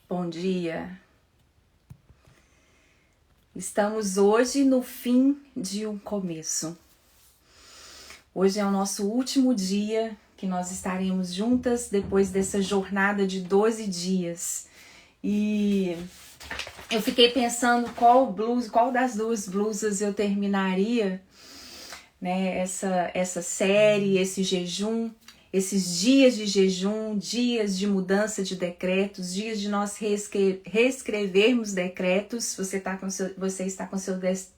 Bom dia. Estamos hoje no fim de um começo. Hoje é o nosso último dia que nós estaremos juntas depois dessa jornada de 12 dias. E eu fiquei pensando qual das duas blusas eu terminaria, né? Essa série, esse jejum. Esses dias de jejum, dias de mudança de decretos, dias de nós reescrevermos decretos. Você está com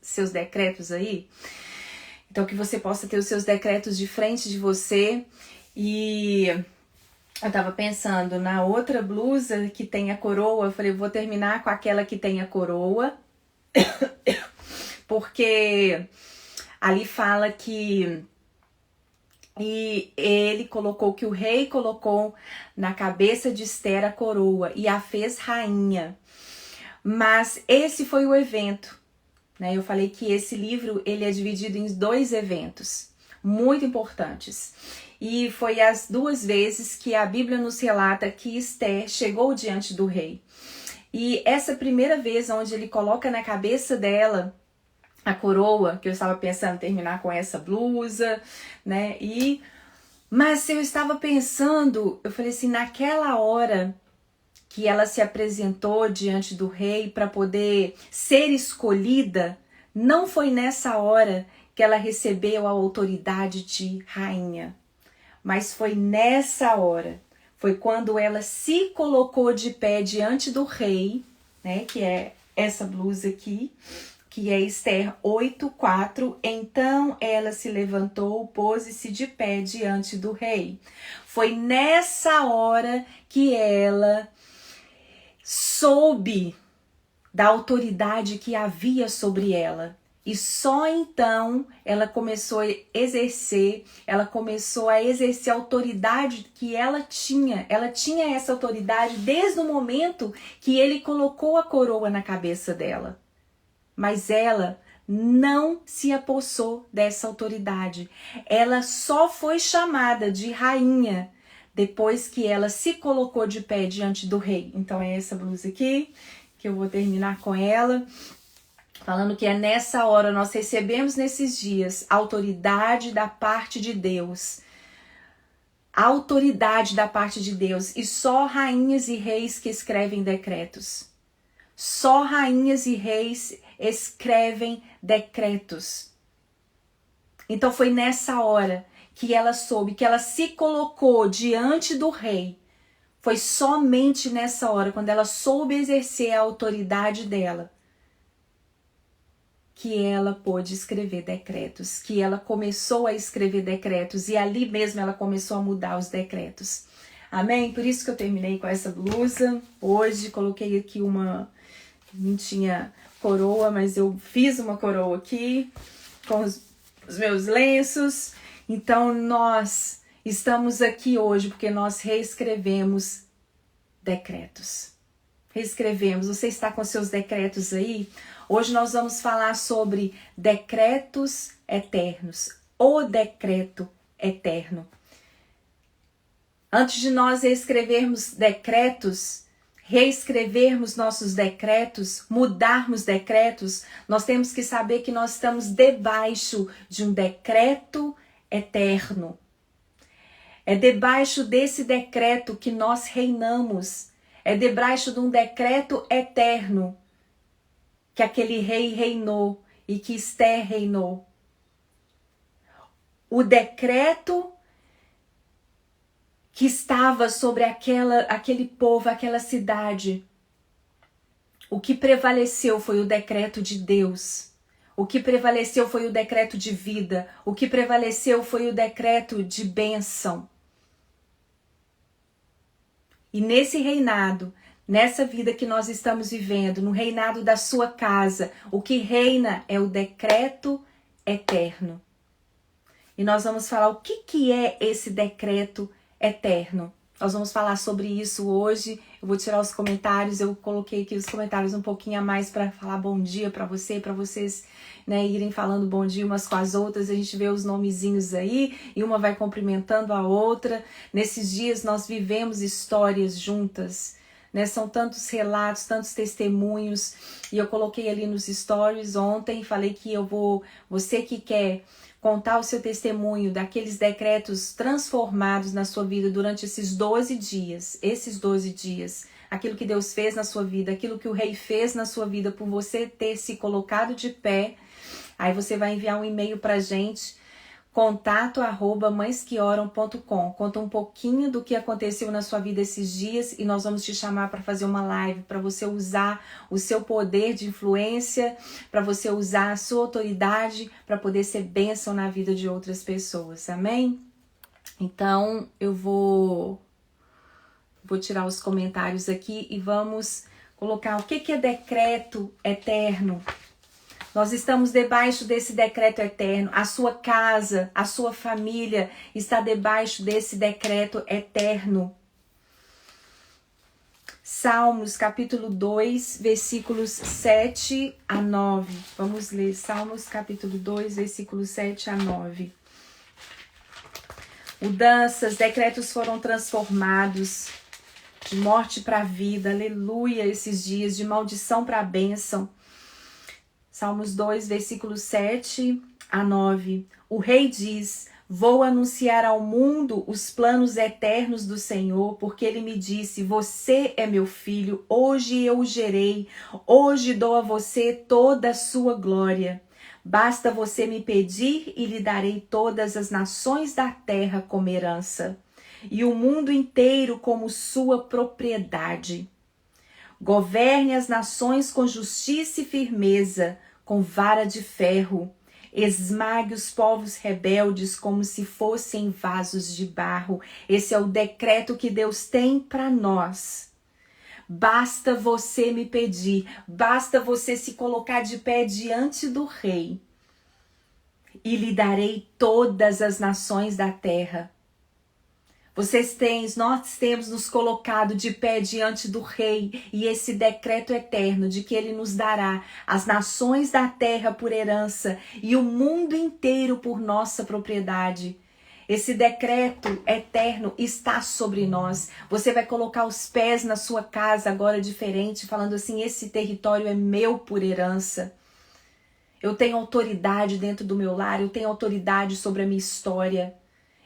seus decretos aí? Então que você possa ter os seus decretos de frente de você. E eu tava pensando na outra blusa que tem a coroa. Eu falei, eu vou terminar com aquela que tem a coroa. Porque ali fala que... E ele colocou que o rei colocou na cabeça de Esther a coroa e a fez rainha. Mas esse foi o evento, né? Eu falei que esse livro ele é dividido em 2 eventos muito importantes. E foi as 2 vezes que a Bíblia nos relata que Esther chegou diante do rei. E essa primeira vez onde ele coloca na cabeça dela a coroa, que eu estava pensando em terminar com essa blusa, né? Mas eu estava pensando, eu falei assim, naquela hora que ela se apresentou diante do rei para poder ser escolhida, não foi nessa hora que ela recebeu a autoridade de rainha, mas foi nessa hora, foi quando ela se colocou de pé diante do rei, né? Que é essa blusa aqui, que é Esther 8:4, então ela se levantou, pôs-se de pé diante do rei. Foi nessa hora que ela soube da autoridade que havia sobre ela. E só então ela começou a exercer a autoridade que ela tinha. Ela tinha essa autoridade desde o momento que ele colocou a coroa na cabeça dela. Mas ela não se apossou dessa autoridade. Ela só foi chamada de rainha depois que ela se colocou de pé diante do rei. Então é essa blusa aqui, que eu vou terminar com ela, falando que é nessa hora, nós recebemos nesses dias autoridade da parte de Deus. Autoridade da parte de Deus. E só rainhas e reis que escrevem decretos. Só rainhas e reis escrevem decretos. Então foi nessa hora que ela soube, que ela se colocou diante do rei. Foi somente nessa hora, quando ela soube exercer a autoridade dela, que ela pôde escrever decretos, que ela começou a escrever decretos, e ali mesmo ela começou a mudar os decretos. Amém? Por isso que eu terminei com essa blusa. Hoje coloquei aqui não tinha coroa, mas eu fiz uma coroa aqui com os meus lenços. Então nós estamos aqui hoje porque nós reescrevemos decretos. Reescrevemos. Você está com seus decretos aí? Hoje nós vamos falar sobre decretos eternos. O decreto eterno. Antes de nós reescrevermos decretos, reescrevermos nossos decretos, mudarmos decretos, nós temos que saber que nós estamos debaixo de um decreto eterno. É debaixo desse decreto que nós reinamos. É debaixo de um decreto eterno que aquele rei reinou e que Esther reinou. O decreto que estava sobre aquele povo, aquela cidade. O que prevaleceu foi o decreto de Deus. O que prevaleceu foi o decreto de vida. O que prevaleceu foi o decreto de bênção. E nesse reinado, nessa vida que nós estamos vivendo, no reinado da sua casa, o que reina é o decreto eterno. E nós vamos falar o que é esse decreto eterno. Nós vamos falar sobre isso hoje. Eu vou tirar os comentários. Eu coloquei aqui os comentários um pouquinho a mais para falar bom dia para vocês, né, irem falando bom dia umas com as outras. A gente vê os nomezinhos aí e uma vai cumprimentando a outra. Nesses dias nós vivemos histórias juntas, né? São tantos relatos, tantos testemunhos, e eu coloquei ali nos stories ontem, falei que você que quer contar o seu testemunho daqueles decretos transformados na sua vida durante esses 12 dias, aquilo que Deus fez na sua vida, aquilo que o Rei fez na sua vida por você ter se colocado de pé, aí você vai enviar um e-mail pra gente, contato@mãesqueoram.com. Conta um pouquinho do que aconteceu na sua vida esses dias e nós vamos te chamar para fazer uma live, para você usar o seu poder de influência, para você usar a sua autoridade para poder ser bênção na vida de outras pessoas, amém? Então eu vou tirar os comentários aqui e vamos colocar o que é decreto eterno. Nós estamos debaixo desse decreto eterno. A sua casa, a sua família está debaixo desse decreto eterno. Salmos capítulo 2, versículos 7 a 9. Vamos ler Salmos capítulo 2, versículos 7 a 9. Mudanças, decretos foram transformados de morte para a vida. Aleluia, esses dias de maldição para a bênção. Salmos 2, versículos 7 a 9. O rei diz: vou anunciar ao mundo os planos eternos do Senhor, porque ele me disse: você é meu filho, hoje eu o gerei, hoje dou a você toda a sua glória. Basta você me pedir e lhe darei todas as nações da terra como herança, e o mundo inteiro como sua propriedade. Governe as nações com justiça e firmeza, com vara de ferro. Esmague os povos rebeldes como se fossem vasos de barro. Esse é o decreto que Deus tem para nós. Basta você me pedir, basta você se colocar de pé diante do rei, e lhe darei todas as nações da terra. Nós temos nos colocado de pé diante do Rei e esse decreto eterno de que Ele nos dará as nações da terra por herança e o mundo inteiro por nossa propriedade. Esse decreto eterno está sobre nós. Você vai colocar os pés na sua casa agora diferente, falando assim: esse território é meu por herança. Eu tenho autoridade dentro do meu lar, eu tenho autoridade sobre a minha história.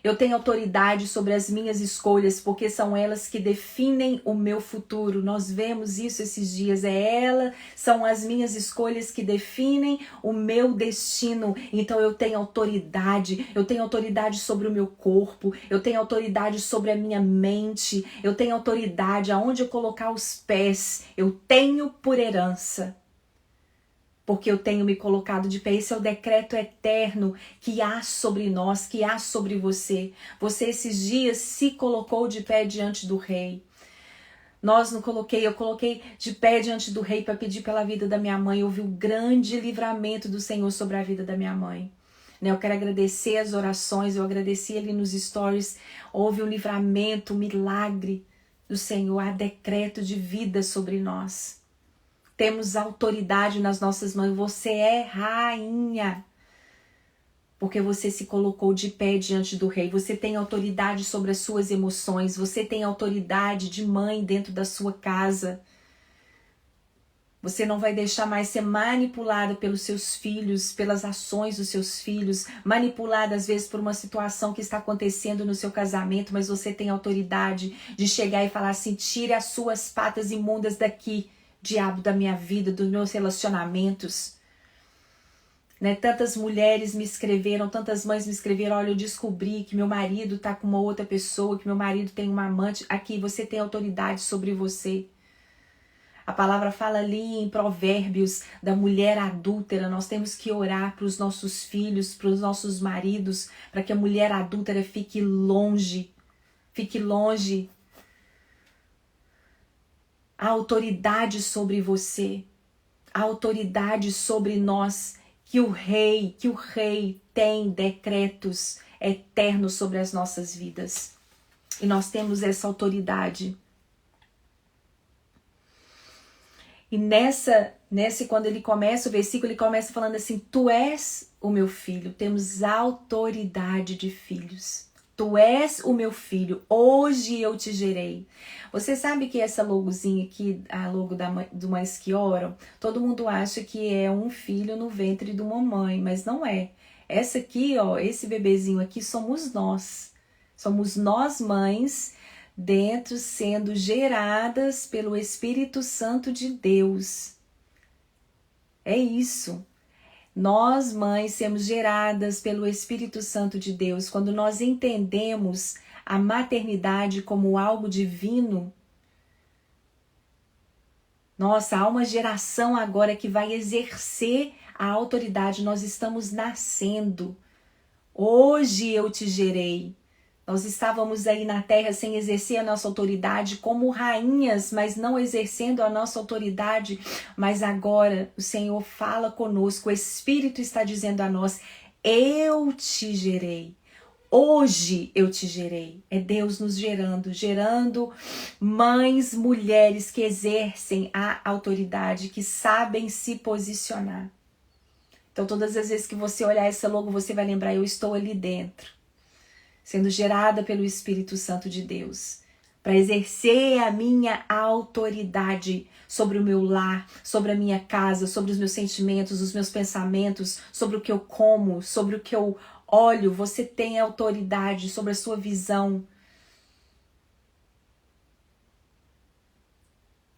Eu tenho autoridade sobre as minhas escolhas, porque são elas que definem o meu futuro. Nós vemos isso esses dias. São as minhas escolhas que definem o meu destino. Então eu tenho autoridade sobre o meu corpo, eu tenho autoridade sobre a minha mente, eu tenho autoridade aonde eu colocar os pés, eu tenho por herança. Porque eu tenho me colocado de pé. Esse é o decreto eterno que há sobre nós, que há sobre você. Você esses dias se colocou de pé diante do Rei. Eu coloquei de pé diante do Rei para pedir pela vida da minha mãe. Eu vi o grande livramento do Senhor sobre a vida da minha mãe. Eu quero agradecer as orações, eu agradeci ali nos stories. Houve um livramento, um milagre do Senhor. Há decreto de vida sobre nós. Temos autoridade nas nossas mãos. Você é rainha. Porque você se colocou de pé diante do Rei. Você tem autoridade sobre as suas emoções. Você tem autoridade de mãe dentro da sua casa. Você não vai deixar mais ser manipulada pelos seus filhos, pelas ações dos seus filhos. Manipulada às vezes por uma situação que está acontecendo no seu casamento. Mas você tem autoridade de chegar e falar assim: tire as suas patas imundas daqui, diabo da minha vida, dos meus relacionamentos. Tantas mulheres me escreveram, tantas mães me escreveram: olha, eu descobri que meu marido tá com uma outra pessoa, que meu marido tem uma amante. Aqui, você tem autoridade sobre você. A palavra fala ali em Provérbios da mulher adúltera. Nós temos que orar para os nossos filhos, para os nossos maridos, para que a mulher adúltera fique longe. Fique longe. A autoridade sobre você, a autoridade sobre nós, que o rei tem decretos eternos sobre as nossas vidas. E nós temos essa autoridade. E quando ele começa o versículo, ele começa falando assim: tu és o meu filho. Temos autoridade de filhos. Tu és o meu filho, hoje eu te gerei. Você sabe que essa logozinha aqui, a logo do Mães que Oram, todo mundo acha que é um filho no ventre de uma mãe, mas não é. Essa aqui, ó, esse bebezinho aqui somos nós. Somos nós mães dentro sendo geradas pelo Espírito Santo de Deus. É isso. Nós, mães, somos geradas pelo Espírito Santo de Deus. Quando nós entendemos a maternidade como algo divino, nossa, há uma geração agora que vai exercer a autoridade. Nós estamos nascendo. Hoje eu te gerei. Nós estávamos aí na terra sem exercer a nossa autoridade como rainhas, mas não exercendo a nossa autoridade. Mas agora o Senhor fala conosco, o Espírito está dizendo a nós, eu te gerei. Hoje eu te gerei. É Deus nos gerando mães, mulheres que exercem a autoridade, que sabem se posicionar. Então todas as vezes que você olhar essa logo, você vai lembrar, eu estou ali dentro, sendo gerada pelo Espírito Santo de Deus, para exercer a minha autoridade sobre o meu lar, sobre a minha casa, sobre os meus sentimentos, os meus pensamentos, sobre o que eu como, sobre o que eu olho. Você tem autoridade sobre a sua visão.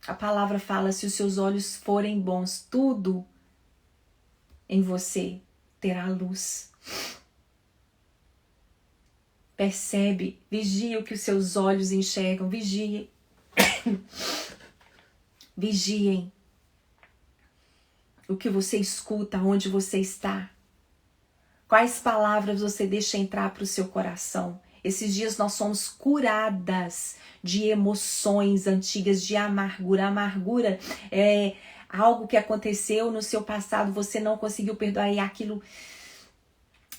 A palavra fala, se os seus olhos forem bons, tudo em você terá luz. Percebe, vigie o que os seus olhos enxergam, vigiem. Vigiem o que você escuta, onde você está. Quais palavras você deixa entrar para o seu coração. Esses dias nós somos curadas de emoções antigas, de amargura. A amargura é algo que aconteceu no seu passado, você não conseguiu perdoar e aquilo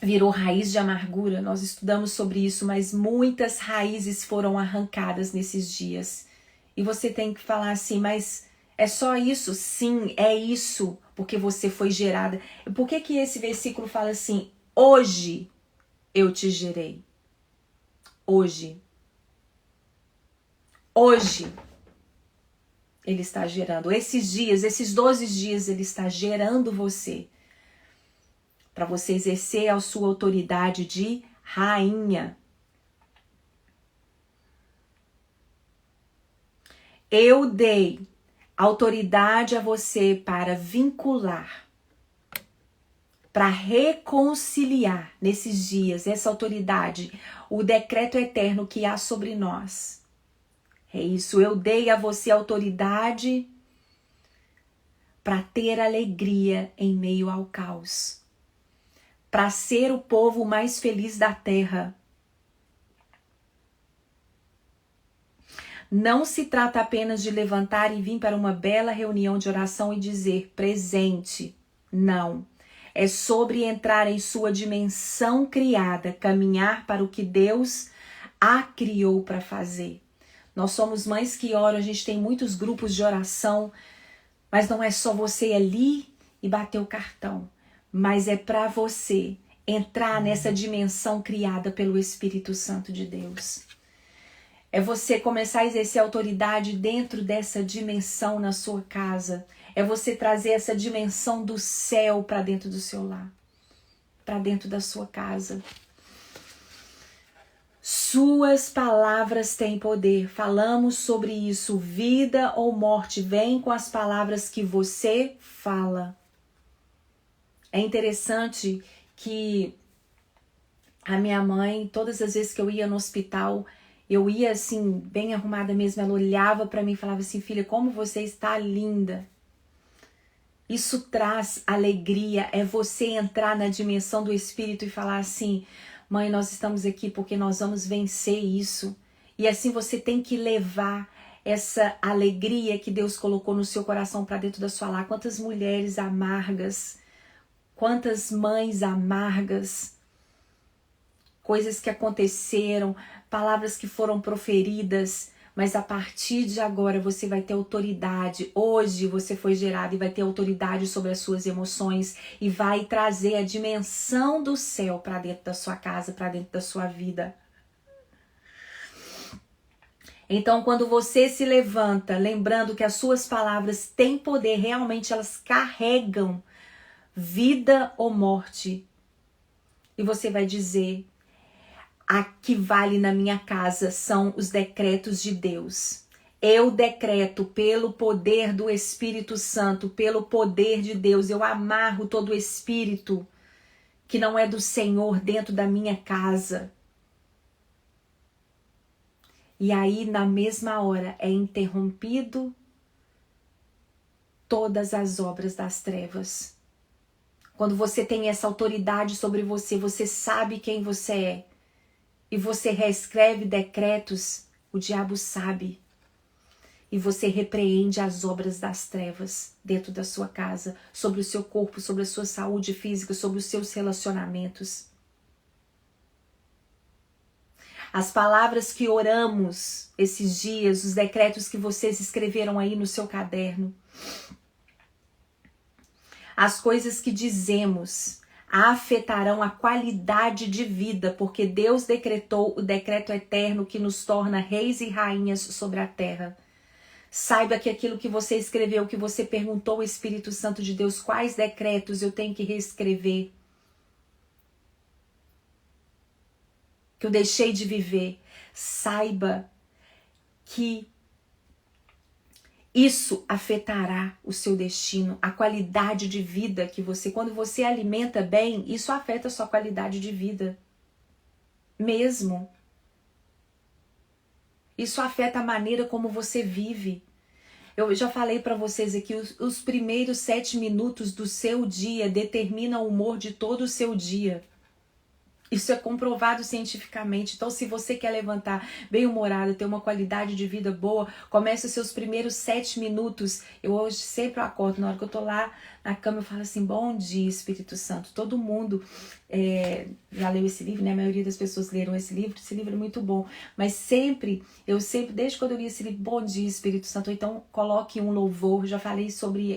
virou raiz de amargura. Nós estudamos sobre isso, mas muitas raízes foram arrancadas nesses dias. E você tem que falar assim, mas é só isso? Sim, é isso, porque você foi gerada. Por que que esse versículo fala assim, hoje eu te gerei? Hoje. Hoje ele está gerando. Esses dias, esses 12 dias, ele está gerando você, para você exercer a sua autoridade de rainha. Eu dei autoridade a você para vincular, para reconciliar nesses dias, essa autoridade, o decreto eterno que há sobre nós. É isso, eu dei a você autoridade para ter alegria em meio ao caos, para ser o povo mais feliz da terra. Não se trata apenas de levantar e vir para uma bela reunião de oração e dizer presente. Não. É sobre entrar em sua dimensão criada, caminhar para o que Deus a criou para fazer. Nós somos mães que oram, a gente tem muitos grupos de oração, mas não é só você ir ali e bater o cartão, mas é para você entrar nessa dimensão criada pelo Espírito Santo de Deus. É você começar a exercer autoridade dentro dessa dimensão na sua casa. É você trazer essa dimensão do céu para dentro do seu lar, para dentro da sua casa. Suas palavras têm poder. Falamos sobre isso. Vida ou morte vem com as palavras que você fala. É interessante que a minha mãe, todas as vezes que eu ia no hospital, eu ia assim, bem arrumada mesmo, ela olhava para mim e falava assim, filha, como você está linda. Isso traz alegria, é você entrar na dimensão do Espírito e falar assim, mãe, nós estamos aqui porque nós vamos vencer isso. E assim você tem que levar essa alegria que Deus colocou no seu coração para dentro da sua lar. Quantas mulheres amargas, quantas mães amargas, coisas que aconteceram, palavras que foram proferidas, mas a partir de agora você vai ter autoridade. Hoje você foi gerado e vai ter autoridade sobre as suas emoções e vai trazer a dimensão do céu para dentro da sua casa, para dentro da sua vida. Então, quando você se levanta, lembrando que as suas palavras têm poder, realmente elas carregam vida ou morte. E você vai dizer: a que vale na minha casa são os decretos de Deus. Eu decreto pelo poder do Espírito Santo, pelo poder de Deus, eu amarro todo o espírito que não é do Senhor dentro da minha casa. E aí, na mesma hora, é interrompido todas as obras das trevas. Quando você tem essa autoridade sobre você, você sabe quem você é, e você reescreve decretos, o diabo sabe. E você repreende as obras das trevas dentro da sua casa, sobre o seu corpo, sobre a sua saúde física, sobre os seus relacionamentos. As palavras que oramos esses dias, os decretos que vocês escreveram aí no seu caderno, as coisas que dizemos afetarão a qualidade de vida, porque Deus decretou o decreto eterno que nos torna reis e rainhas sobre a terra. Saiba que aquilo que você escreveu, que você perguntou ao Espírito Santo de Deus, quais decretos eu tenho que reescrever, que eu deixei de viver, saiba que isso afetará o seu destino, a qualidade de vida que você... Quando você alimenta bem, isso afeta a sua qualidade de vida. Mesmo. Isso afeta a maneira como você vive. Eu já falei para vocês aqui, os primeiros 7 minutos do seu dia determinam o humor de todo o seu dia. Isso é comprovado cientificamente. Então, se você quer levantar bem-humorado, ter uma qualidade de vida boa, comece os seus primeiros 7 minutos. Eu hoje sempre acordo, na hora que eu tô lá na cama, eu falo assim: bom dia, Espírito Santo. Todo mundo já leu esse livro, né? A maioria das pessoas leram esse livro é muito bom. Mas desde quando eu li esse livro, bom dia, Espírito Santo, então coloque um louvor. Já falei sobre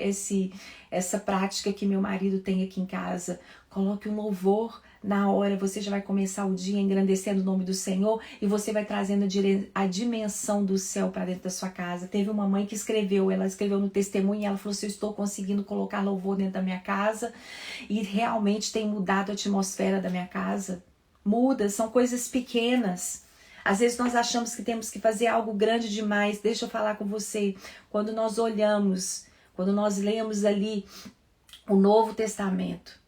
essa prática que meu marido tem aqui em casa. Coloque um louvor. Na hora você já vai começar o dia engrandecendo o nome do Senhor e você vai trazendo a dimensão do céu para dentro da sua casa. Teve uma mãe que ela escreveu no testemunho e ela falou assim: eu estou conseguindo colocar louvor dentro da minha casa e realmente tem mudado a atmosfera da minha casa. Muda, são coisas pequenas. Às vezes nós achamos que temos que fazer algo grande demais. Deixa eu falar com você, quando nós lemos ali o Novo Testamento,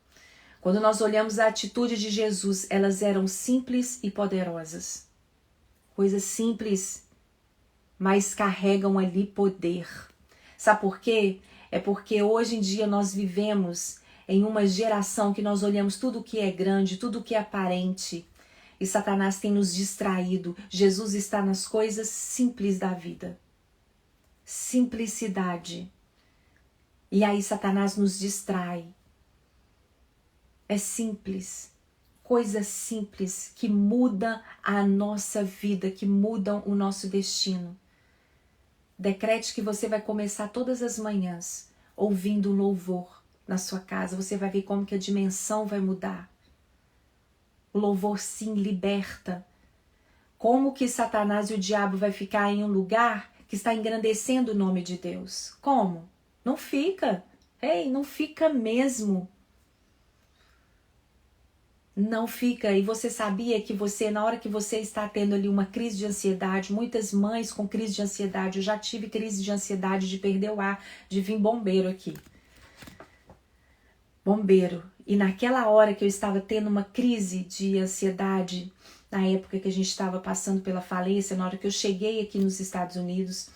quando nós olhamos a atitude de Jesus, elas eram simples e poderosas. Coisas simples, mas carregam ali poder. Sabe por quê? É porque hoje em dia nós vivemos em uma geração que nós olhamos tudo que é grande, tudo que é aparente. E Satanás tem nos distraído. Jesus está nas coisas simples da vida. Simplicidade. E aí Satanás nos distrai. É simples, coisas simples que mudam a nossa vida, que mudam o nosso destino. Decrete que você vai começar todas as manhãs ouvindo um louvor na sua casa. Você vai ver como que a dimensão vai mudar. O louvor sim liberta. Como que Satanás e o diabo vai ficar em um lugar que está engrandecendo o nome de Deus? Como? Não fica. Ei, não fica mesmo. Não fica. E você sabia que na hora que você está tendo ali uma crise de ansiedade, muitas mães com crise de ansiedade, eu já tive crise de ansiedade de perder o ar, de vir bombeiro aqui. Bombeiro. E naquela hora que eu estava tendo uma crise de ansiedade, na época que a gente estava passando pela falência, na hora que eu cheguei aqui nos Estados Unidos,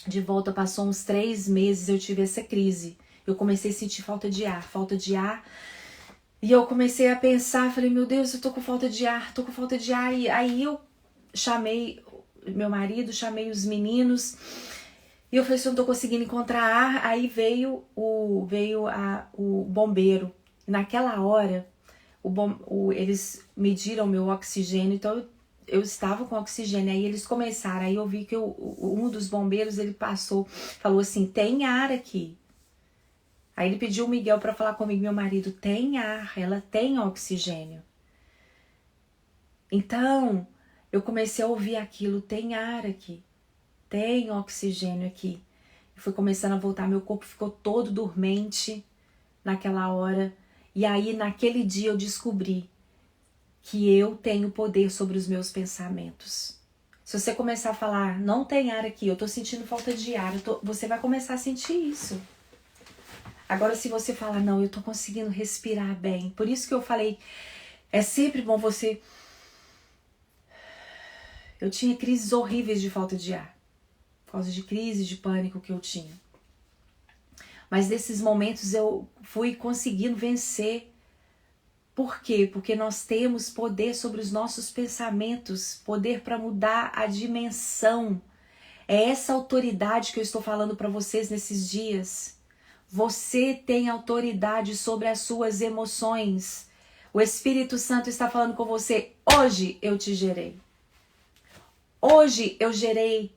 de volta passou uns 3 meses, eu tive essa crise. Eu comecei a sentir falta de ar. E eu comecei a pensar, falei, meu Deus, eu tô com falta de ar. E aí eu chamei meu marido, chamei os meninos. E eu falei, eu não tô conseguindo encontrar ar. Aí veio o bombeiro. Naquela hora, eles mediram meu oxigênio, então eu estava com oxigênio. Aí eles começaram, aí eu vi que um dos bombeiros, ele falou assim, tem ar aqui. Aí ele pediu o Miguel para falar comigo, meu marido, tem ar, ela tem oxigênio. Então, eu comecei a ouvir aquilo, tem ar aqui, tem oxigênio aqui. E foi começando a voltar, meu corpo ficou todo dormente naquela hora. E aí, naquele dia, eu descobri que eu tenho poder sobre os meus pensamentos. Se você começar a falar, não tem ar aqui, eu tô sentindo falta de ar, você vai começar a sentir isso. Agora, se você falar, não, eu tô conseguindo respirar bem. Por isso que eu falei, é sempre bom você... Eu tinha crises horríveis de falta de ar. Por causa de crise de pânico que eu tinha. Mas nesses momentos eu fui conseguindo vencer. Por quê? Porque nós temos poder sobre os nossos pensamentos, poder para mudar a dimensão. É essa autoridade que eu estou falando para vocês nesses dias. Você tem autoridade sobre as suas emoções. O Espírito Santo está falando com você. Hoje eu te gerei. Hoje eu gerei.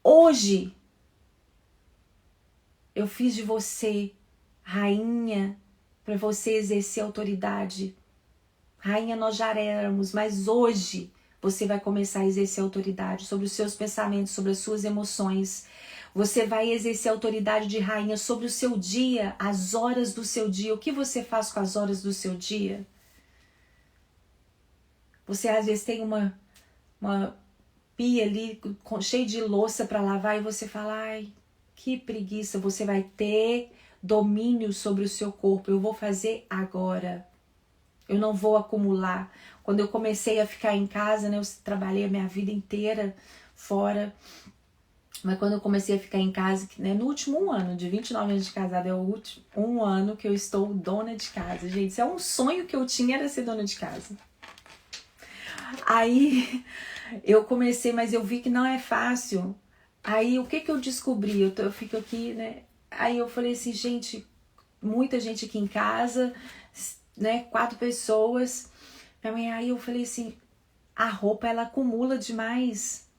Hoje eu fiz de você rainha para você exercer autoridade. Rainha nós já éramos, mas hoje você vai começar a exercer autoridade sobre os seus pensamentos, sobre as suas emoções. Você vai exercer autoridade de rainha sobre o seu dia, as horas do seu dia. O que você faz com as horas do seu dia? Você às vezes tem uma pia ali cheia de louça para lavar e você fala, ai, que preguiça. Você vai ter domínio sobre o seu corpo. Eu vou fazer agora. Eu não vou acumular. Quando eu comecei a ficar em casa, né, eu trabalhei a minha vida inteira fora. Mas quando eu comecei a ficar em casa, né, no último ano, de 29 anos de casada, é o último ano que eu estou dona de casa. Gente, isso é um sonho que eu tinha, era ser dona de casa. Aí eu comecei, mas eu vi que não é fácil. Aí o que eu descobri? Eu fico aqui, né? Aí eu falei assim, gente, muita gente aqui em casa, né? 4 pessoas. Aí eu falei assim, a roupa ela acumula demais.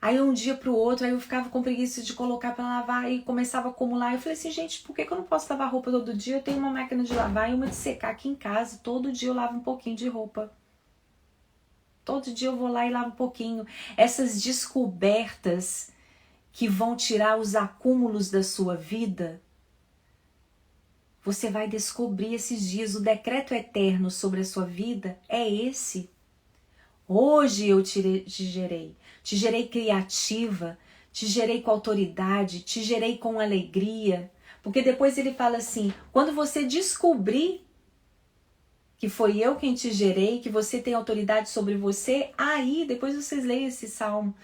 Aí um dia pro outro, aí eu ficava com preguiça de colocar pra lavar e começava a acumular. Eu falei assim, gente, por que eu não posso lavar roupa todo dia? Eu tenho uma máquina de lavar e uma de secar aqui em casa. Todo dia eu lavo um pouquinho de roupa. Todo dia eu vou lá e lavo um pouquinho. Essas descobertas que vão tirar os acúmulos da sua vida, você vai descobrir esses dias. O decreto eterno sobre a sua vida é esse. Hoje eu te gerei. Te gerei criativa, te gerei com autoridade, te gerei com alegria. Porque depois ele fala assim, quando você descobrir que foi eu quem te gerei, que você tem autoridade sobre você, aí, depois vocês leem esse salmo,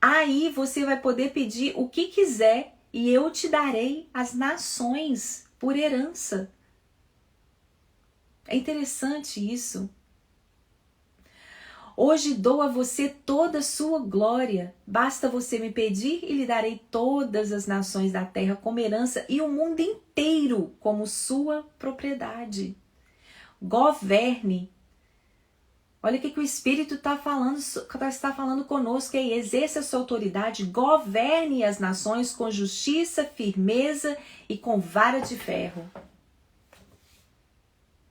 aí você vai poder pedir o que quiser e eu te darei as nações por herança. É interessante isso. Hoje dou a você toda a sua glória. Basta você me pedir e lhe darei todas as nações da terra como herança e o mundo inteiro como sua propriedade. Governe. Olha o que o Espírito está falando conosco aí. Exerça a sua autoridade, governe as nações com justiça, firmeza e com vara de ferro.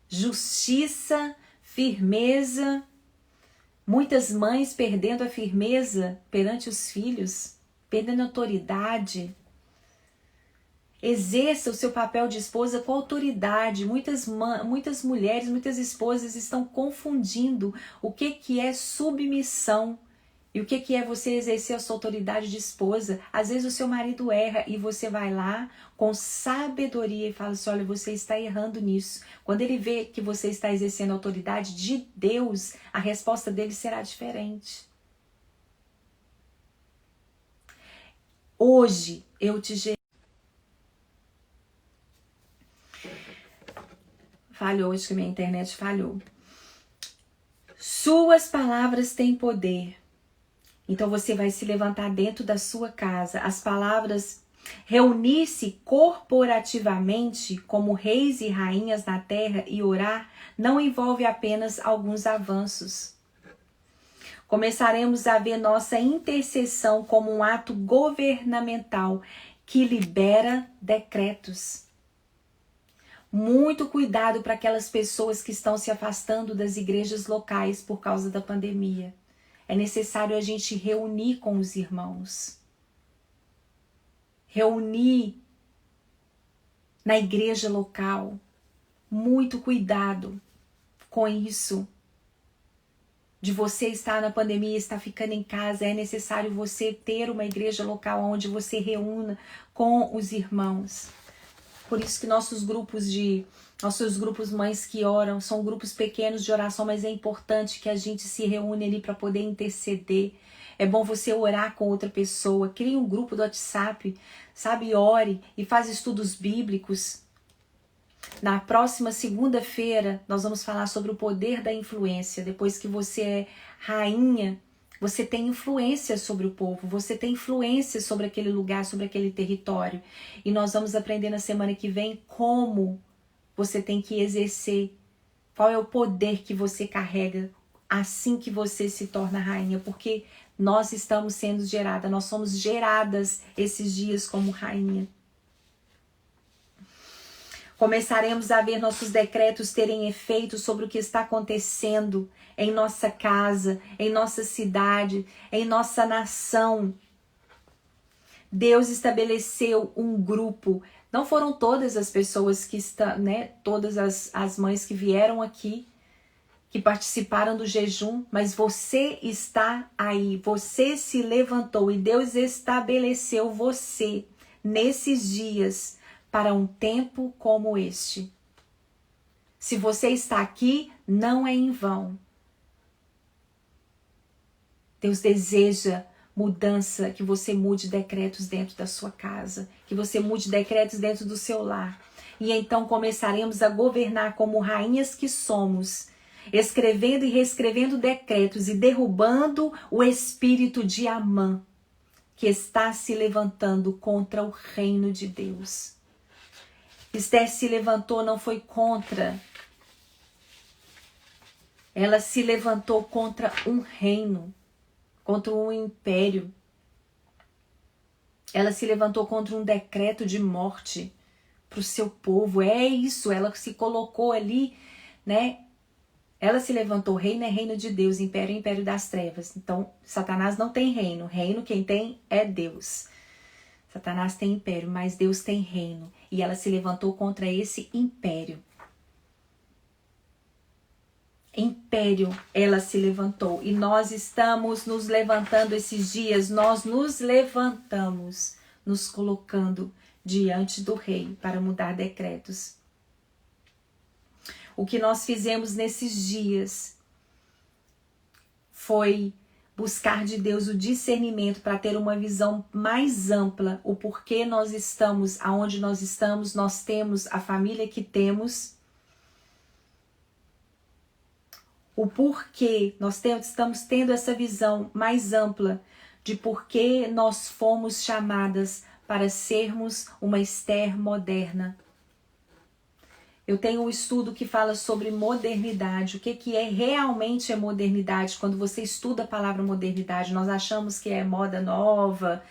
Justiça, firmeza. Muitas mães perdendo a firmeza perante os filhos, perdendo a autoridade. Exerça o seu papel de esposa com autoridade. Muitas mulheres, muitas esposas estão confundindo o que é submissão e o que é você exercer a sua autoridade de esposa. Às vezes o seu marido erra e você vai lá com sabedoria e fala assim, olha, você está errando nisso. Quando ele vê que você está exercendo a autoridade de Deus, a resposta dele será diferente. Hoje eu te gerei. Falhou, acho que minha internet falhou. Suas palavras têm poder. Então você vai se levantar dentro da sua casa. As palavras, reunir-se corporativamente como reis e rainhas na terra e orar não envolve apenas alguns avanços. Começaremos a ver nossa intercessão como um ato governamental que libera decretos. Muito cuidado para aquelas pessoas que estão se afastando das igrejas locais por causa da pandemia. É necessário a gente reunir com os irmãos. Reunir na igreja local. Muito cuidado com isso. De você estar na pandemia, estar ficando em casa, é necessário você ter uma igreja local onde você reúna com os irmãos. Por isso que nossos grupos mães que oram, são grupos pequenos de oração, mas é importante que a gente se reúne ali para poder interceder. É bom você orar com outra pessoa, crie um grupo do WhatsApp, sabe, ore e faz estudos bíblicos. Na próxima segunda-feira, nós vamos falar sobre o poder da influência. Depois que você é rainha, você tem influência sobre o povo, você tem influência sobre aquele lugar, sobre aquele território. E nós vamos aprender na semana que vem como você tem que exercer, qual é o poder que você carrega assim que você se torna rainha, porque nós estamos sendo geradas, nós somos geradas esses dias como rainha. Começaremos a ver nossos decretos terem efeito sobre o que está acontecendo em nossa casa, em nossa cidade, em nossa nação. Deus estabeleceu um grupo. Não foram todas as pessoas que estão, né? Todas as mães que vieram aqui, que participaram do jejum, mas você está aí, você se levantou e Deus estabeleceu você nesses dias para um tempo como este. Se você está aqui, não é em vão. Deus deseja mudança, que você mude decretos dentro da sua casa, que você mude decretos dentro do seu lar. E então começaremos a governar como rainhas que somos, escrevendo e reescrevendo decretos e derrubando o espírito de Amã, que está se levantando contra o reino de Deus. Esther se levantou, não foi contra. Ela se levantou contra um reino, contra um império. Ela se levantou contra um decreto de morte para o seu povo. É isso, ela se colocou ali, né? Ela se levantou, reino é reino de Deus, império é império das trevas. Então, Satanás não tem reino. Reino quem tem é Deus. Satanás tem império, mas Deus tem reino. E ela se levantou contra esse império. Império, ela se levantou. E nós estamos nos levantando esses dias. Nós nos levantamos, nos colocando diante do rei para mudar decretos. O que nós fizemos nesses dias foi buscar de Deus o discernimento para ter uma visão mais ampla, o porquê nós estamos aonde nós temos a família que temos, o porquê nós estamos tendo essa visão mais ampla de porquê nós fomos chamadas para sermos uma Esther moderna. Eu tenho um estudo que fala sobre modernidade. O que é realmente a modernidade? Quando você estuda a palavra modernidade, nós achamos que é moda nova,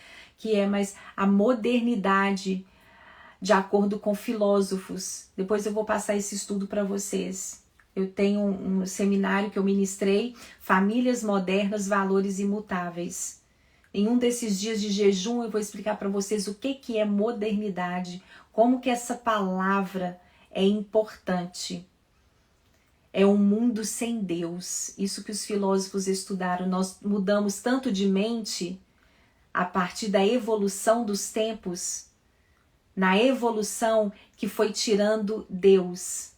mas a modernidade, de acordo com filósofos, depois eu vou passar esse estudo para vocês. Eu tenho um seminário que eu ministrei, Famílias Modernas, Valores Imutáveis. Em um desses dias de jejum eu vou explicar para vocês o que é modernidade, como que essa palavra é importante. É um mundo sem Deus. Isso que os filósofos estudaram. Nós mudamos tanto de mente a partir da evolução dos tempos, na evolução que foi tirando Deus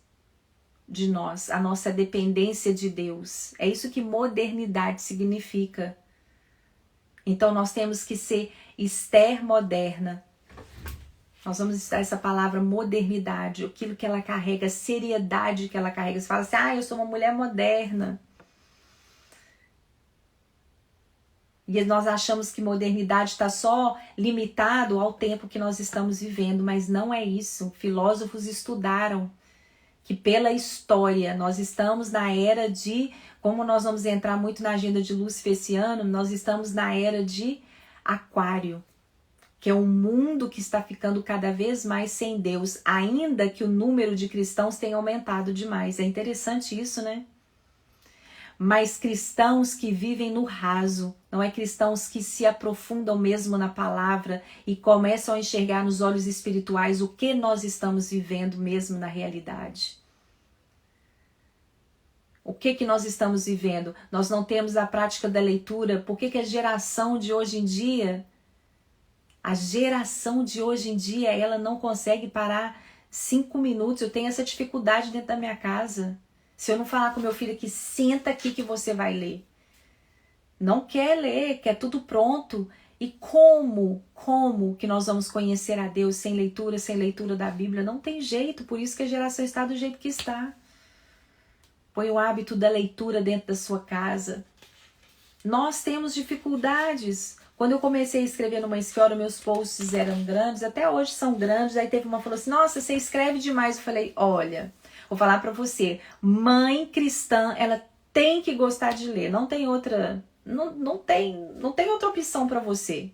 de nós, a nossa dependência de Deus. É isso que modernidade significa. Então nós temos que ser Esther moderna. Nós vamos estudar essa palavra modernidade, aquilo que ela carrega, a seriedade que ela carrega. Você fala assim, eu sou uma mulher moderna. E nós achamos que modernidade está só limitado ao tempo que nós estamos vivendo, mas não é isso. Filósofos estudaram que pela história nós estamos na era de, como nós vamos entrar muito na agenda de Lúcifer esse ano, nós estamos na era de Aquário. que é um mundo que está ficando cada vez mais sem Deus, ainda que o número de cristãos tenha aumentado demais. É interessante isso, né? Mas cristãos que vivem no raso, não é cristãos que se aprofundam mesmo na palavra e começam a enxergar nos olhos espirituais o que nós estamos vivendo mesmo na realidade. O que nós estamos vivendo? Nós não temos a prática da leitura. Por que a geração de hoje em dia, ela não consegue parar 5 minutos? Eu tenho essa dificuldade dentro da minha casa. Se eu não falar com meu filho aqui, senta aqui que você vai ler. Não quer ler, quer tudo pronto. E como que nós vamos conhecer a Deus sem leitura da Bíblia? Não tem jeito, por isso que a geração está do jeito que está. Põe o hábito da leitura dentro da sua casa. Nós temos dificuldades. Quando eu comecei a escrever numa escola, meus posts eram grandes, até hoje são grandes. Aí teve uma que falou assim, nossa, você escreve demais. Eu falei, olha, vou falar pra você, mãe cristã, ela tem que gostar de ler. Não tem outra, não tem outra opção pra você.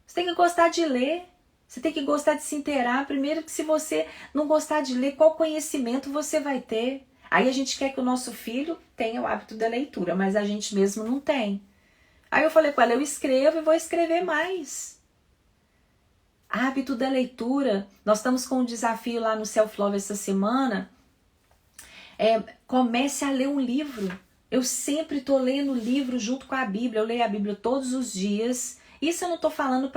Você tem que gostar de ler. Você tem que gostar de se inteirar. Primeiro que se você não gostar de ler, qual conhecimento você vai ter? Aí a gente quer que o nosso filho tenha o hábito da leitura, mas a gente mesmo não tem. Aí eu falei com ela, eu escrevo e vou escrever mais. Hábito da leitura. Nós estamos com um desafio lá no Self Love essa semana. Comece a ler um livro. Eu sempre estou lendo livro junto com a Bíblia. Eu leio a Bíblia todos os dias. Isso eu não estou falando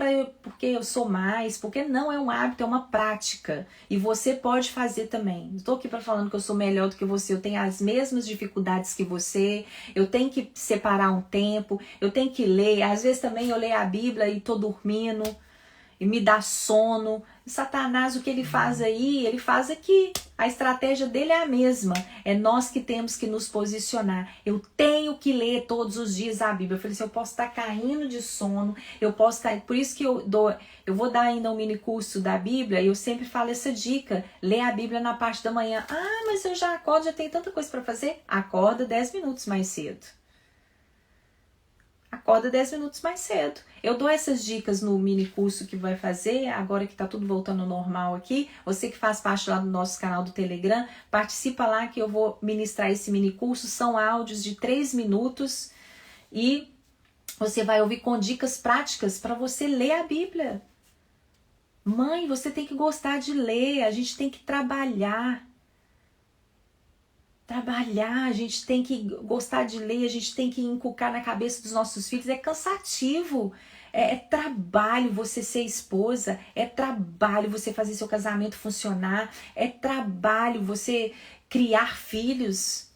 porque eu sou mais, porque não é um hábito, é uma prática. E você pode fazer também. Não estou aqui para falando que eu sou melhor do que você, eu tenho as mesmas dificuldades que você, eu tenho que separar um tempo, eu tenho que ler. Às vezes também eu leio a Bíblia e estou dormindo e me dá sono. Satanás, o que ele faz aí, ele faz aqui. A estratégia dele é a mesma. É nós que temos que nos posicionar. Eu tenho que ler todos os dias a Bíblia. Eu falei assim, eu posso estar caindo de sono, eu posso estar... Por isso que eu vou dar ainda um mini curso da Bíblia e eu sempre falo essa dica. Lê a Bíblia na parte da manhã. Ah, mas eu já acordo, já tenho tanta coisa para fazer. Acorda 10 minutos mais cedo. Acorda 10 minutos mais cedo. Eu dou essas dicas no mini curso que vai fazer, agora que tá tudo voltando ao normal aqui. Você que faz parte lá do nosso canal do Telegram, participa lá que eu vou ministrar esse mini curso. São áudios de 3 minutos e você vai ouvir com dicas práticas para você ler a Bíblia. Mãe, você tem que gostar de ler, a gente tem que trabalhar, a gente tem que gostar de ler, a gente tem que inculcar na cabeça dos nossos filhos. É cansativo, é trabalho você ser esposa, é trabalho você fazer seu casamento funcionar, é trabalho você criar filhos.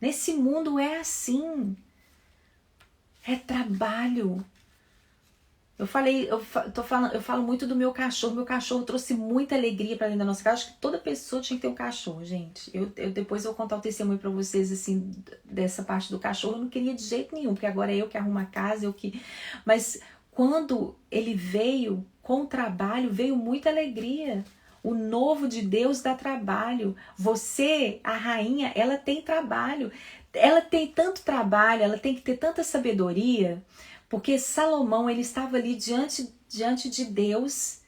Nesse mundo é assim, é trabalho. Eu falo muito do meu cachorro trouxe muita alegria para dentro da nossa casa. Acho que toda pessoa tinha que ter um cachorro, gente. Eu depois vou contar o testemunho para vocês, assim, dessa parte do cachorro. Eu não queria de jeito nenhum, porque agora é eu que arrumo a casa, Mas quando ele veio com o trabalho, veio muita alegria. O novo de Deus dá trabalho. Você, a rainha, ela tem trabalho. Ela tem tanto trabalho, ela tem que ter tanta sabedoria. Porque Salomão, ele estava ali diante de Deus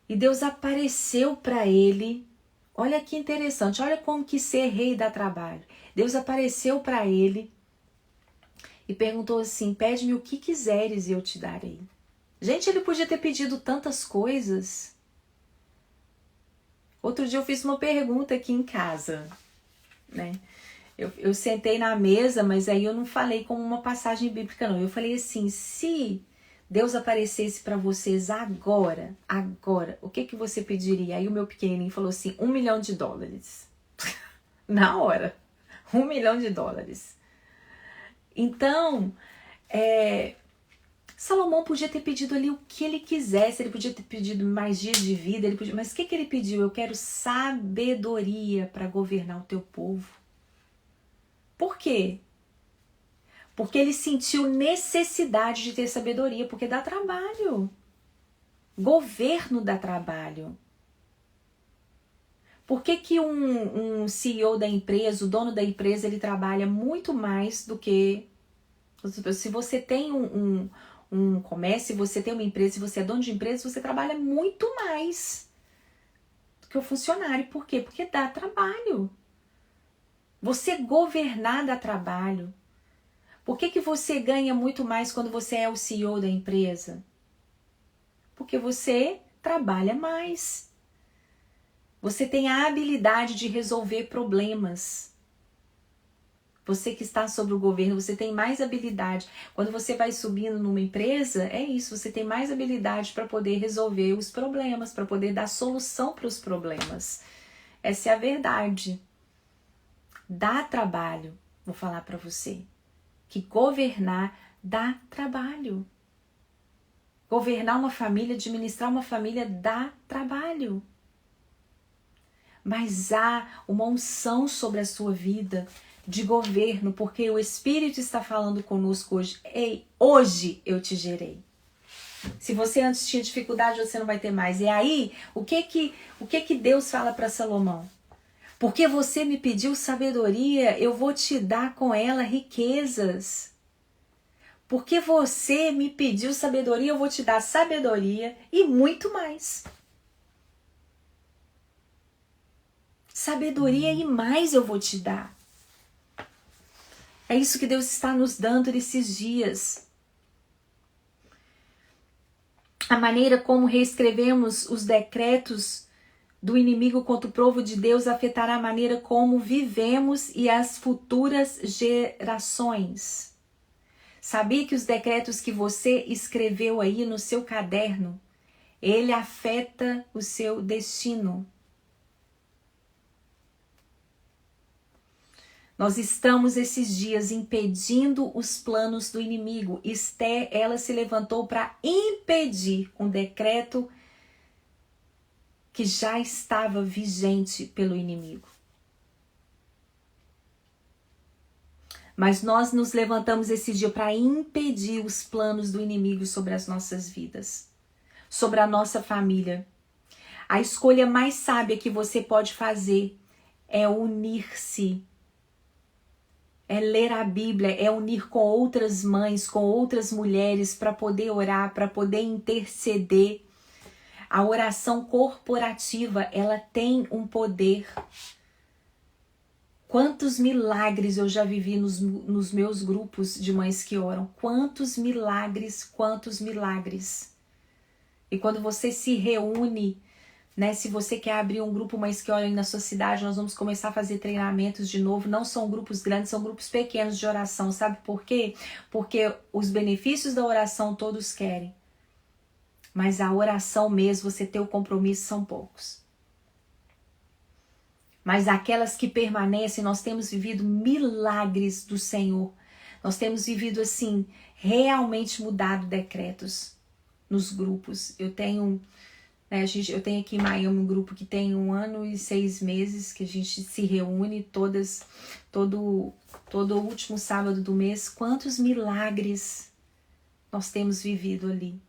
e Deus apareceu para ele. Olha que interessante, olha como que ser rei dá trabalho. Deus apareceu para ele e perguntou assim, pede-me o que quiseres e eu te darei. Gente, ele podia ter pedido tantas coisas. Outro dia eu fiz uma pergunta aqui em casa, né? Eu sentei na mesa, mas aí eu não falei como uma passagem bíblica, não. Eu falei assim, se Deus aparecesse para vocês agora, o que você pediria? Aí o meu pequenininho falou assim, $1 milhão. Na hora, $1 milhão. Então, Salomão podia ter pedido ali o que ele quisesse, ele podia ter pedido mais dias de vida, mas o que ele pediu? Eu quero sabedoria para governar o teu povo. Por quê? Porque ele sentiu necessidade de ter sabedoria, porque dá trabalho. Governo dá trabalho. Por que um CEO da empresa, o dono da empresa, ele trabalha muito mais do que... Se você tem um comércio, se você tem uma empresa, se você é dono de empresa, você trabalha muito mais do que o funcionário. Por quê? Porque dá trabalho. Você governar dá trabalho. Por que você ganha muito mais quando você é o CEO da empresa? Porque você trabalha mais. Você tem a habilidade de resolver problemas. Você que está sobre o governo, você tem mais habilidade. Quando você vai subindo numa empresa, é isso, você tem mais habilidade para poder resolver os problemas, para poder dar solução para os problemas. Essa é a verdade. Dá trabalho, vou falar para você, que governar dá trabalho. Governar uma família, administrar uma família dá trabalho. Mas há uma unção sobre a sua vida de governo, porque o Espírito está falando conosco hoje. Ei, hoje eu te gerei. Se você antes tinha dificuldade, você não vai ter mais. E aí, o que Deus fala para Salomão? Porque você me pediu sabedoria, eu vou te dar com ela riquezas. Porque você me pediu sabedoria, eu vou te dar sabedoria e muito mais. Sabedoria e mais eu vou te dar. É isso que Deus está nos dando nesses dias. A maneira como reescrevemos os decretos do inimigo contra o povo de Deus afetará a maneira como vivemos e as futuras gerações. Sabia que os decretos que você escreveu aí no seu caderno, ele afeta o seu destino. Nós estamos esses dias impedindo os planos do inimigo. Esther, ela se levantou para impedir um decreto que já estava vigente pelo inimigo. Mas nós nos levantamos esse dia para impedir os planos do inimigo sobre as nossas vidas, sobre a nossa família. A escolha mais sábia que você pode fazer é unir-se. É ler a Bíblia, é unir com outras mães, com outras mulheres para poder orar, para poder interceder. A oração corporativa, ela tem um poder. Quantos milagres eu já vivi nos meus grupos de mães que oram. Quantos milagres, quantos milagres. E quando você se reúne, né, se você quer abrir um grupo Mães que Oram na sua cidade, nós vamos começar a fazer treinamentos de novo. Não são grupos grandes, são grupos pequenos de oração. Sabe por quê? Porque os benefícios da oração todos querem. Mas a oração mesmo, você ter o compromisso, são poucos. Mas aquelas que permanecem, nós temos vivido milagres do Senhor. Nós temos vivido assim, realmente mudado decretos nos grupos. Eu tenho aqui em Miami um grupo que tem 1 ano e 6 meses, que a gente se reúne todo último sábado do mês. Quantos milagres nós temos vivido ali.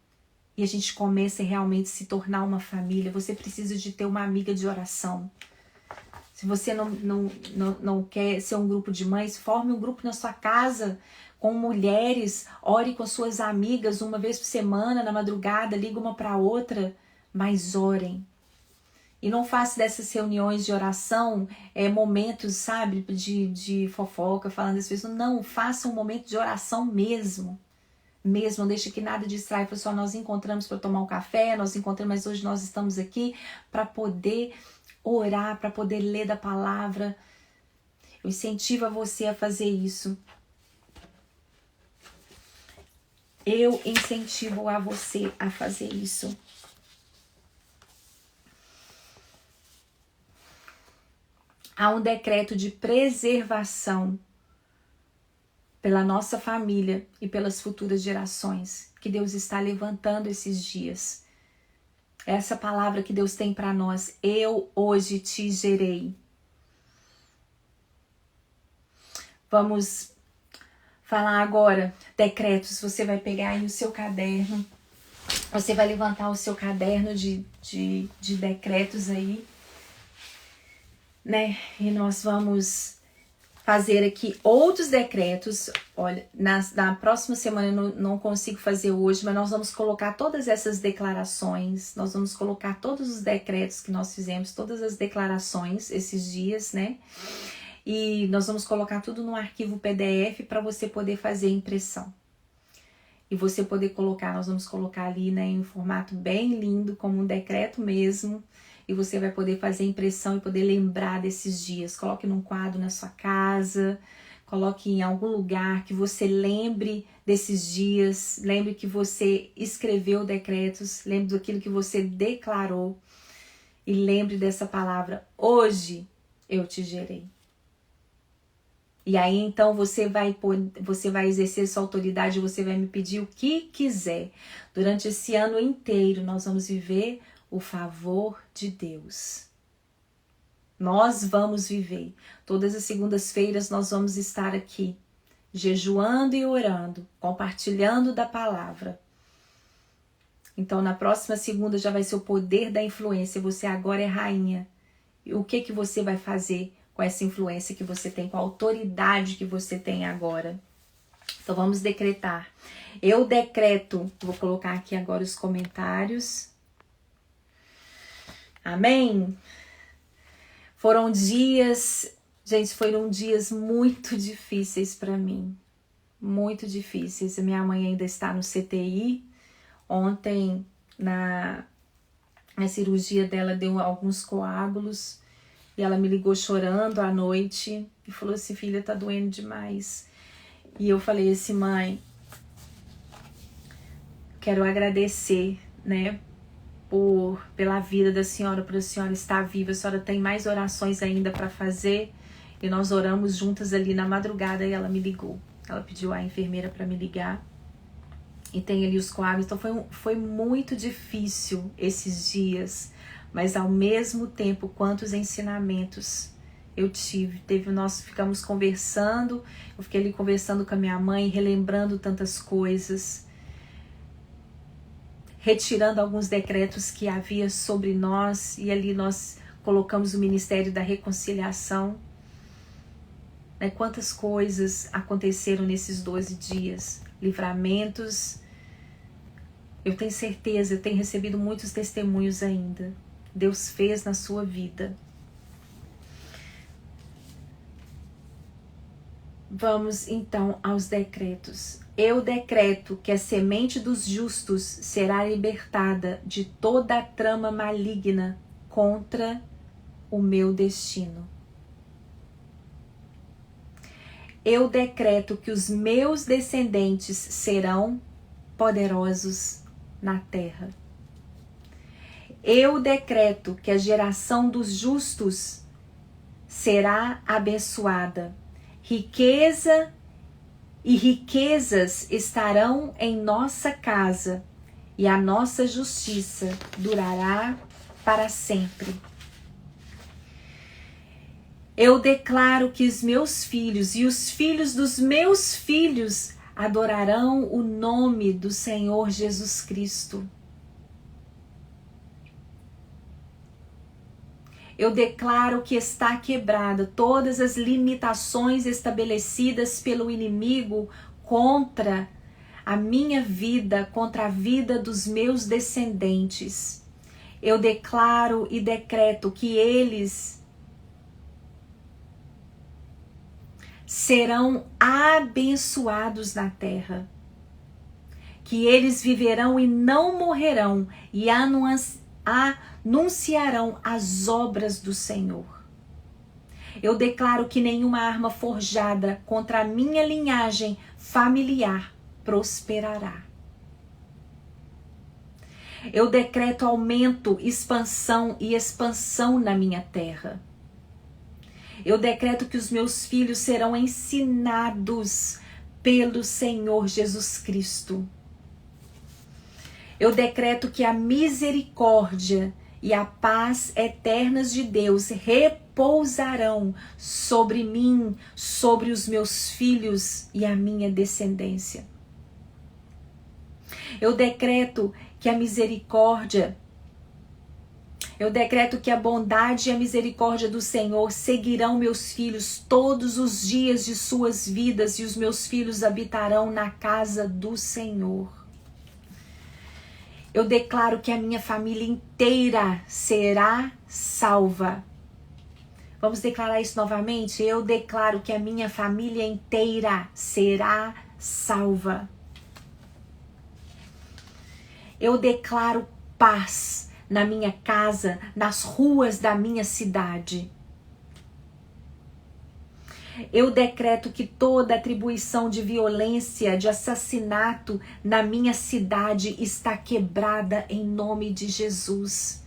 E a gente começa a realmente se tornar uma família. Você precisa de ter uma amiga de oração. Se você não quer ser um grupo de mães, forme um grupo na sua casa com mulheres. Ore com suas amigas uma vez por semana, na madrugada, liga uma para outra. Mas orem. E não faça dessas reuniões de oração momentos, sabe, de fofoca, falando das pessoas. Não, faça um momento de oração mesmo. Não deixe que nada distrai. Pessoal, nós encontramos para tomar um café, mas hoje nós estamos aqui para poder orar, para poder ler da palavra. Eu incentivo a você a fazer isso. Eu incentivo a você a fazer isso. Há um decreto de preservação pela nossa família e pelas futuras gerações que Deus está levantando esses dias. Essa palavra que Deus tem para nós, eu hoje te gerei. Vamos falar agora decretos. Você vai pegar aí o seu caderno, você vai levantar o seu caderno de decretos aí, né? E nós vamos fazer aqui outros decretos. Olha, na próxima semana eu não consigo fazer hoje, mas nós vamos colocar todas essas declarações, nós vamos colocar todos os decretos que nós fizemos, todas as declarações esses dias, né? E nós vamos colocar tudo no arquivo PDF para você poder fazer impressão. E você poder colocar, nós vamos colocar ali, né, em um formato bem lindo, como um decreto mesmo. E você vai poder fazer impressão e poder lembrar desses dias. Coloque num quadro na sua casa, coloque em algum lugar que você lembre desses dias, lembre que você escreveu decretos, lembre daquilo que você declarou e lembre dessa palavra: hoje eu te gerei. E aí então você vai exercer sua autoridade, você vai me pedir o que quiser. Durante esse ano inteiro nós vamos viver o favor de Deus. Nós vamos viver. Todas as segundas-feiras nós vamos estar aqui, jejuando e orando, compartilhando da palavra. Então na próxima segunda já vai ser o poder da influência. Você agora é rainha. E o que você vai fazer com essa influência que você tem, com a autoridade que você tem agora? Então vamos decretar. Eu decreto, vou colocar aqui agora os comentários. Amém? Foram dias muito difíceis para mim. Muito difíceis. A minha mãe ainda está no CTI. Ontem, na cirurgia dela, deu alguns coágulos. E ela me ligou chorando à noite e falou assim: filha, tá doendo demais. E eu falei assim: mãe, quero agradecer, né, pela vida da senhora, por a senhora estar viva. A senhora tem mais orações ainda para fazer. E nós oramos juntas ali na madrugada e ela me ligou. Ela pediu a enfermeira para me ligar. E tem ali os coágulos. Então foi muito difícil esses dias. Mas ao mesmo tempo, quantos ensinamentos eu tive. Nós ficamos conversando. Eu fiquei ali conversando com a minha mãe, relembrando tantas coisas. Retirando alguns decretos que havia sobre nós, e ali nós colocamos o Ministério da Reconciliação. Né? Quantas coisas aconteceram nesses 12 dias, livramentos. Eu tenho certeza, eu tenho recebido muitos testemunhos ainda. Deus fez na sua vida. Vamos então aos decretos. Eu decreto que a semente dos justos será libertada de toda a trama maligna contra o meu destino. Eu decreto que os meus descendentes serão poderosos na terra. Eu decreto que a geração dos justos será abençoada. Riqueza e riquezas estarão em nossa casa, e a nossa justiça durará para sempre. Eu declaro que os meus filhos e os filhos dos meus filhos adorarão o nome do Senhor Jesus Cristo. Eu declaro que está quebrada todas as limitações estabelecidas pelo inimigo contra a minha vida, contra a vida dos meus descendentes. Eu declaro e decreto que eles serão abençoados na terra, que eles viverão e não morrerão e anunciarão as obras do Senhor. Eu declaro que nenhuma arma forjada contra a minha linhagem familiar prosperará. Eu decreto aumento, expansão e expansão na minha terra. Eu decreto que os meus filhos serão ensinados pelo Senhor Jesus Cristo. Eu decreto que a misericórdia e a paz eternas de Deus repousarão sobre mim, sobre os meus filhos e a minha descendência. Eu decreto que a misericórdia Eu decreto que a bondade e a misericórdia do Senhor seguirão meus filhos todos os dias de suas vidas, e os meus filhos habitarão na casa do Senhor. Eu declaro que a minha família inteira será salva. Vamos declarar isso novamente? Eu declaro que a minha família inteira será salva. Eu declaro paz na minha casa, nas ruas da minha cidade. Eu decreto que toda atribuição de violência, de assassinato na minha cidade está quebrada em nome de Jesus.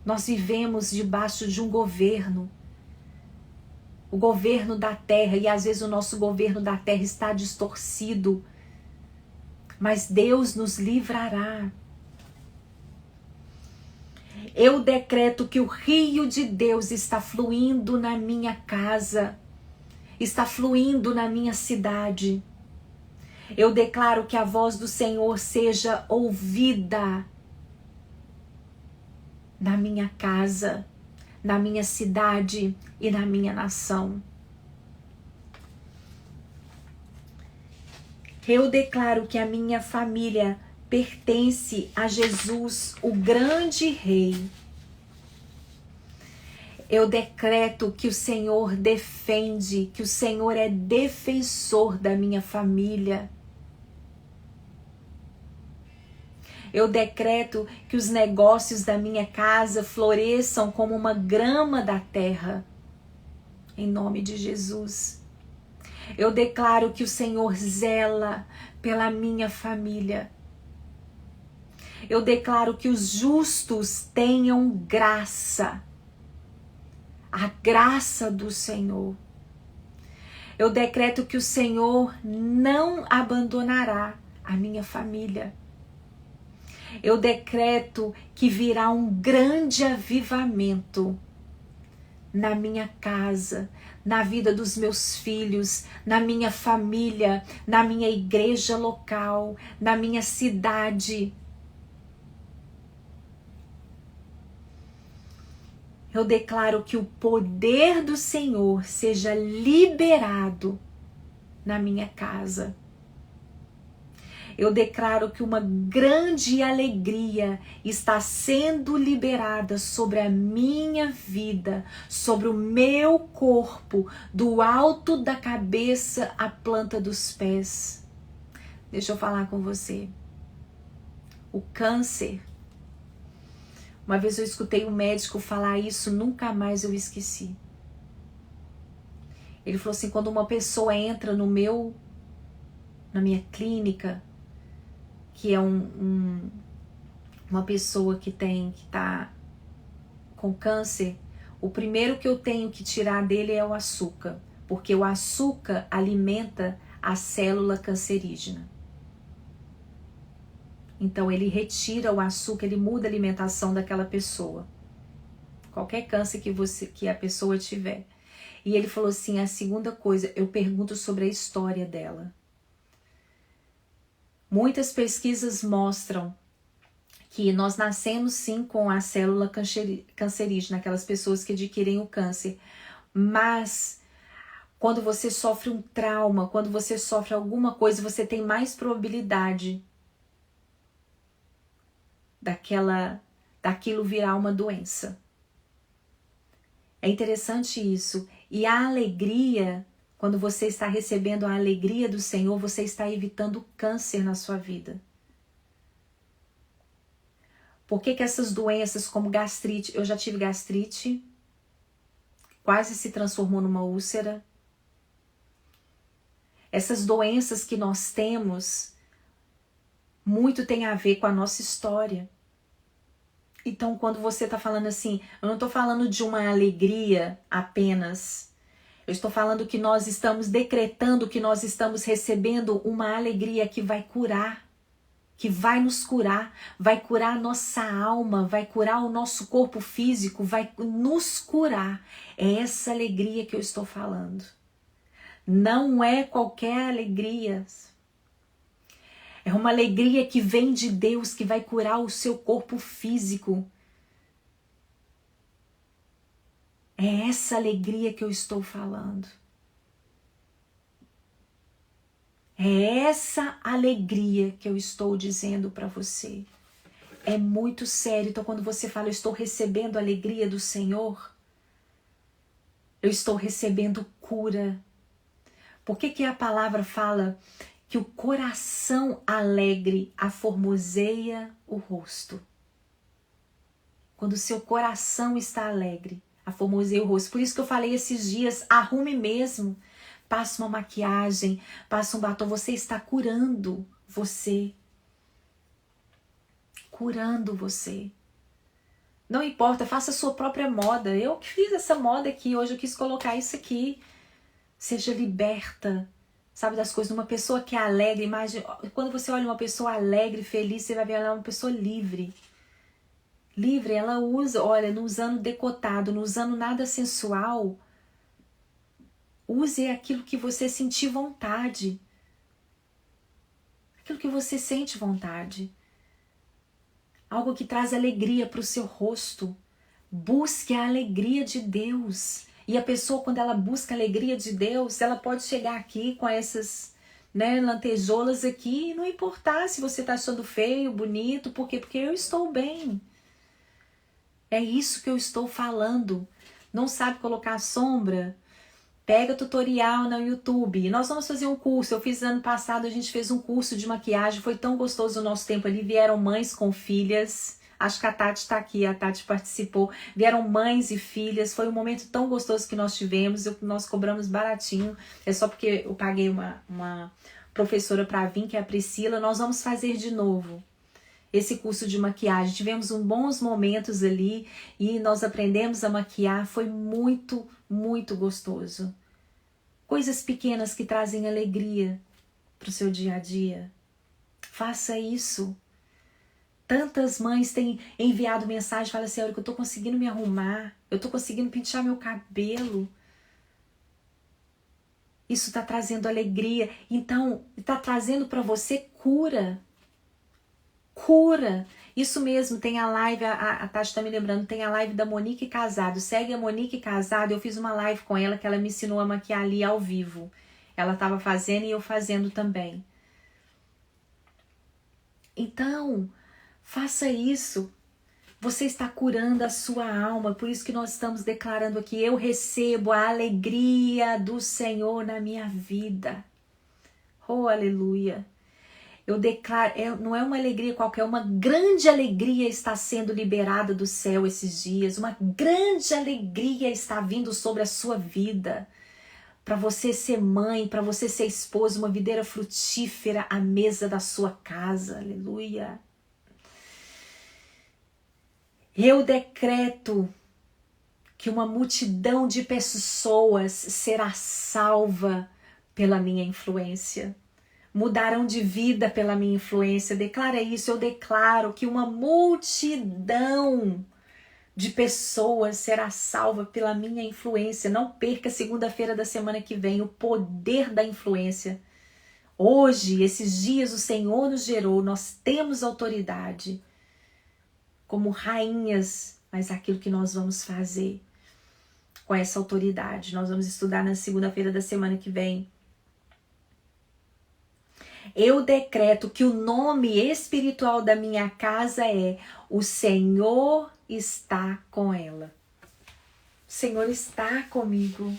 Nós vivemos debaixo de um governo, o governo da terra, e às vezes o nosso governo da terra está distorcido, mas Deus nos livrará. Eu decreto que o rio de Deus está fluindo na minha casa, está fluindo na minha cidade. Eu declaro que a voz do Senhor seja ouvida na minha casa, na minha cidade e na minha nação. Eu declaro que a minha família pertence a Jesus, o grande Rei. Eu decreto que o Senhor defende, que o Senhor é defensor da minha família. Eu decreto que os negócios da minha casa floresçam como uma grama da terra, em nome de Jesus. Eu declaro que o Senhor zela pela minha família. Eu declaro que os justos tenham graça, a graça do Senhor. Eu decreto que o Senhor não abandonará a minha família. Eu decreto que virá um grande avivamento na minha casa, na vida dos meus filhos, na minha família, na minha igreja local, na minha cidade. Eu declaro que o poder do Senhor seja liberado na minha casa. Eu declaro que uma grande alegria está sendo liberada sobre a minha vida, sobre o meu corpo, do alto da cabeça à planta dos pés. Deixa eu falar com você. O câncer. Uma vez eu escutei um médico falar isso, nunca mais eu esqueci. Ele falou assim, quando uma pessoa entra na minha clínica, que é uma pessoa que tá com câncer, o primeiro que eu tenho que tirar dele é o açúcar, porque o açúcar alimenta a célula cancerígena. Então ele retira o açúcar, ele muda a alimentação daquela pessoa. Qualquer câncer que a pessoa tiver. E ele falou assim, a segunda coisa, eu pergunto sobre a história dela. Muitas pesquisas mostram que nós nascemos sim com a célula cancerígena, aquelas pessoas que adquirem o câncer. Mas quando você sofre um trauma, quando você sofre alguma coisa, você tem mais probabilidade daquilo virar uma doença. É interessante isso. E a alegria, quando você está recebendo a alegria do Senhor, você está evitando câncer na sua vida. Por que essas doenças como gastrite, eu já tive gastrite, quase se transformou numa úlcera. Essas doenças que nós temos, muito tem a ver com a nossa história. Então, quando você está falando assim, eu não estou falando de uma alegria apenas. Eu estou falando que nós estamos decretando, que nós estamos recebendo uma alegria que vai curar, que vai nos curar, vai curar a nossa alma, vai curar o nosso corpo físico, vai nos curar. É essa alegria que eu estou falando. Não é qualquer alegria. É uma alegria que vem de Deus, que vai curar o seu corpo físico. É essa alegria que eu estou falando. É essa alegria que eu estou dizendo para você. É muito sério. Então, quando você fala, eu estou recebendo a alegria do Senhor, eu estou recebendo cura. Por que a palavra fala que o coração alegre aformoseia o rosto? Quando o seu coração está alegre, aformoseia o rosto. Por isso que eu falei esses dias, arrume mesmo. Passa uma maquiagem, passa um batom. Você está curando você. Curando você. Não importa, faça a sua própria moda. Eu que fiz essa moda aqui, hoje eu quis colocar isso aqui. Seja liberta, sabe, das coisas. Uma pessoa que é alegre, imagine, quando você olha uma pessoa alegre, feliz, você vai ver ela é uma pessoa livre. Livre, ela usa, olha, não usando decotado, não usando nada sensual. Use aquilo que você sentir vontade. Aquilo que você sente vontade. Algo que traz alegria para o seu rosto. Busque a alegria de Deus. E a pessoa, quando ela busca a alegria de Deus, ela pode chegar aqui com essas, né, lantejoulas aqui e não importar se você está achando feio, bonito. Por quê? Porque eu estou bem. É isso que eu estou falando. Não sabe colocar sombra? Pega tutorial no YouTube. Nós vamos fazer um curso. Eu fiz ano passado, a gente fez um curso de maquiagem. Foi tão gostoso o nosso tempo ali. Vieram mães com filhas. Acho que a Tati está aqui, a Tati participou. Vieram mães e filhas. Foi um momento tão gostoso que nós tivemos. Nós cobramos baratinho. É só porque eu paguei uma professora para vir, que é a Priscila. Nós vamos fazer de novo esse curso de maquiagem. Tivemos bons momentos ali e nós aprendemos a maquiar. Foi muito, muito gostoso. Coisas pequenas que trazem alegria para o seu dia a dia. Faça isso. Tantas mães têm enviado mensagem, falam assim, olha, que eu tô conseguindo me arrumar, eu tô conseguindo pentear meu cabelo. Isso tá trazendo alegria. Então, tá trazendo para você cura. Cura. Isso mesmo, tem a live, a Tati tá me lembrando, tem a live da Monique Casado. Segue a Monique Casado, eu fiz uma live com ela que ela me ensinou a maquiar ali ao vivo. Ela tava fazendo e eu fazendo também. Então, faça isso. Você está curando a sua alma, por isso que nós estamos declarando aqui, eu recebo a alegria do Senhor na minha vida. Oh, aleluia. Eu declaro, não é uma alegria qualquer, uma grande alegria está sendo liberada do céu esses dias. Uma grande alegria está vindo sobre a sua vida. Para você ser mãe, para você ser esposa, uma videira frutífera à mesa da sua casa. Aleluia. Eu decreto que uma multidão de pessoas será salva pela minha influência. Mudarão de vida pela minha influência. Declara isso, eu declaro que uma multidão de pessoas será salva pela minha influência. Não perca segunda-feira da semana que vem o poder da influência. Hoje, esses dias, o Senhor nos gerou, nós temos autoridade como rainhas, mas aquilo que nós vamos fazer com essa autoridade. Nós vamos estudar na segunda-feira da semana que vem. Eu decreto que o nome espiritual da minha casa é o Senhor está com ela. O Senhor está comigo.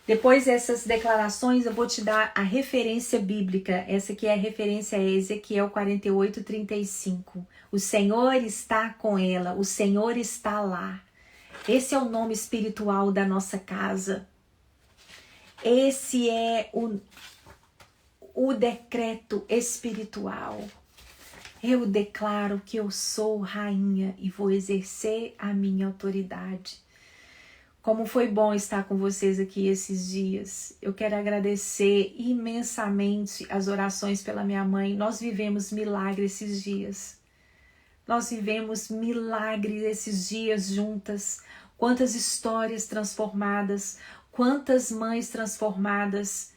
Depois dessas declarações, eu vou te dar a referência bíblica. Essa aqui é a referência a Ezequiel 48:35. O Senhor está com ela, o Senhor está lá. Esse é o nome espiritual da nossa casa. Esse é o decreto espiritual. Eu declaro que eu sou rainha e vou exercer a minha autoridade. Como foi bom estar com vocês aqui esses dias. Eu quero agradecer imensamente as orações pela minha mãe. Nós vivemos milagre esses dias. Nós vivemos milagre esses dias juntas. Quantas histórias transformadas, quantas mães transformadas,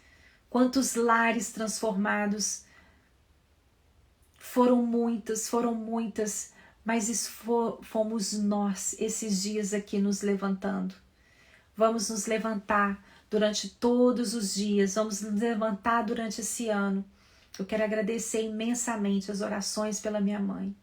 quantos lares transformados. Foram muitas, Mas fomos nós esses dias aqui nos levantando. Vamos nos levantar durante todos os dias, vamos nos levantar durante esse ano. Eu quero agradecer imensamente as orações pela minha mãe.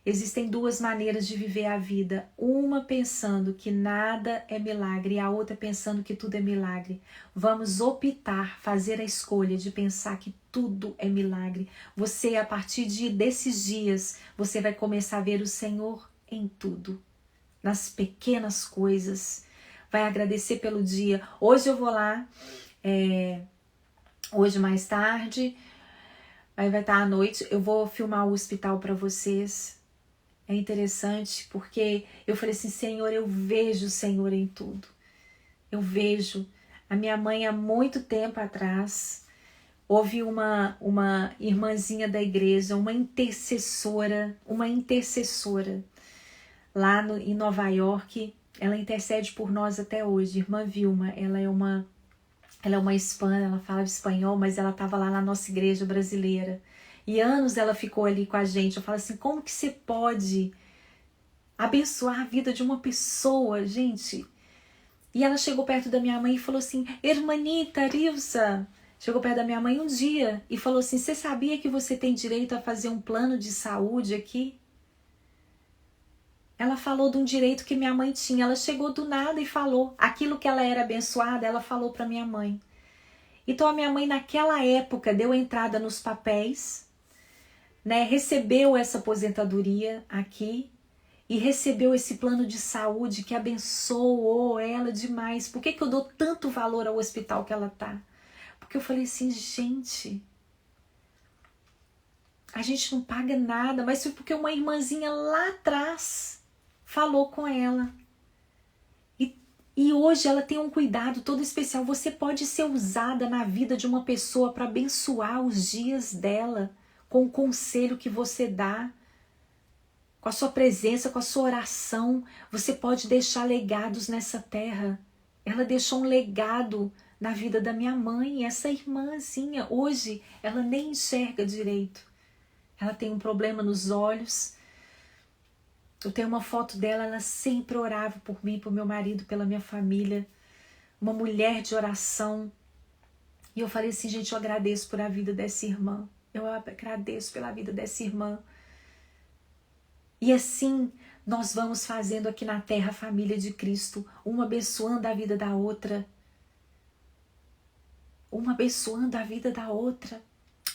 Existem duas maneiras de viver a vida. Uma pensando que nada é milagre e a outra pensando que tudo é milagre. Vamos optar, fazer a escolha de pensar que tudo é milagre. Você, a partir desses dias, você vai começar a ver o Senhor em tudo. Nas pequenas coisas. Vai agradecer pelo dia. Hoje eu vou lá, hoje mais tarde, aí vai estar à noite, eu vou filmar o hospital para vocês. É interessante porque eu falei assim, Senhor, eu vejo o Senhor em tudo. Eu vejo. A minha mãe, há muito tempo atrás, houve uma irmãzinha da igreja, uma intercessora lá em Nova York. Ela intercede por nós até hoje, irmã Vilma. Ela é uma hispana, ela fala espanhol, mas ela estava lá na nossa igreja brasileira. E anos ela ficou ali com a gente. Eu falo assim, como que você pode abençoar a vida de uma pessoa, gente? E ela chegou perto da minha mãe e falou assim, Hermanita Rilsa, chegou perto da minha mãe um dia e falou assim, você sabia que você tem direito a fazer um plano de saúde aqui? Ela falou de um direito que minha mãe tinha. Ela chegou do nada e falou. Aquilo que ela era abençoada, ela falou para minha mãe. Então a minha mãe naquela época deu entrada nos papéis, né, recebeu essa aposentadoria aqui e recebeu esse plano de saúde que abençoou ela demais. Por que eu dou tanto valor ao hospital que ela tá? Porque eu falei assim, gente, a gente não paga nada, mas foi porque uma irmãzinha lá atrás falou com ela. E hoje ela tem um cuidado todo especial. Você pode ser usada na vida de uma pessoa para abençoar os dias dela com o conselho que você dá, com a sua presença, com a sua oração. Você pode deixar legados nessa terra. Ela deixou um legado na vida da minha mãe. Essa irmãzinha, hoje, ela nem enxerga direito. Ela tem um problema nos olhos. Eu tenho uma foto dela, ela sempre orava por mim, por meu marido, pela minha família. Uma mulher de oração. E eu falei assim, gente, eu agradeço por a vida dessa irmã. Eu agradeço pela vida dessa irmã. E assim, nós vamos fazendo aqui na terra a família de Cristo, uma abençoando a vida da outra. Uma abençoando a vida da outra.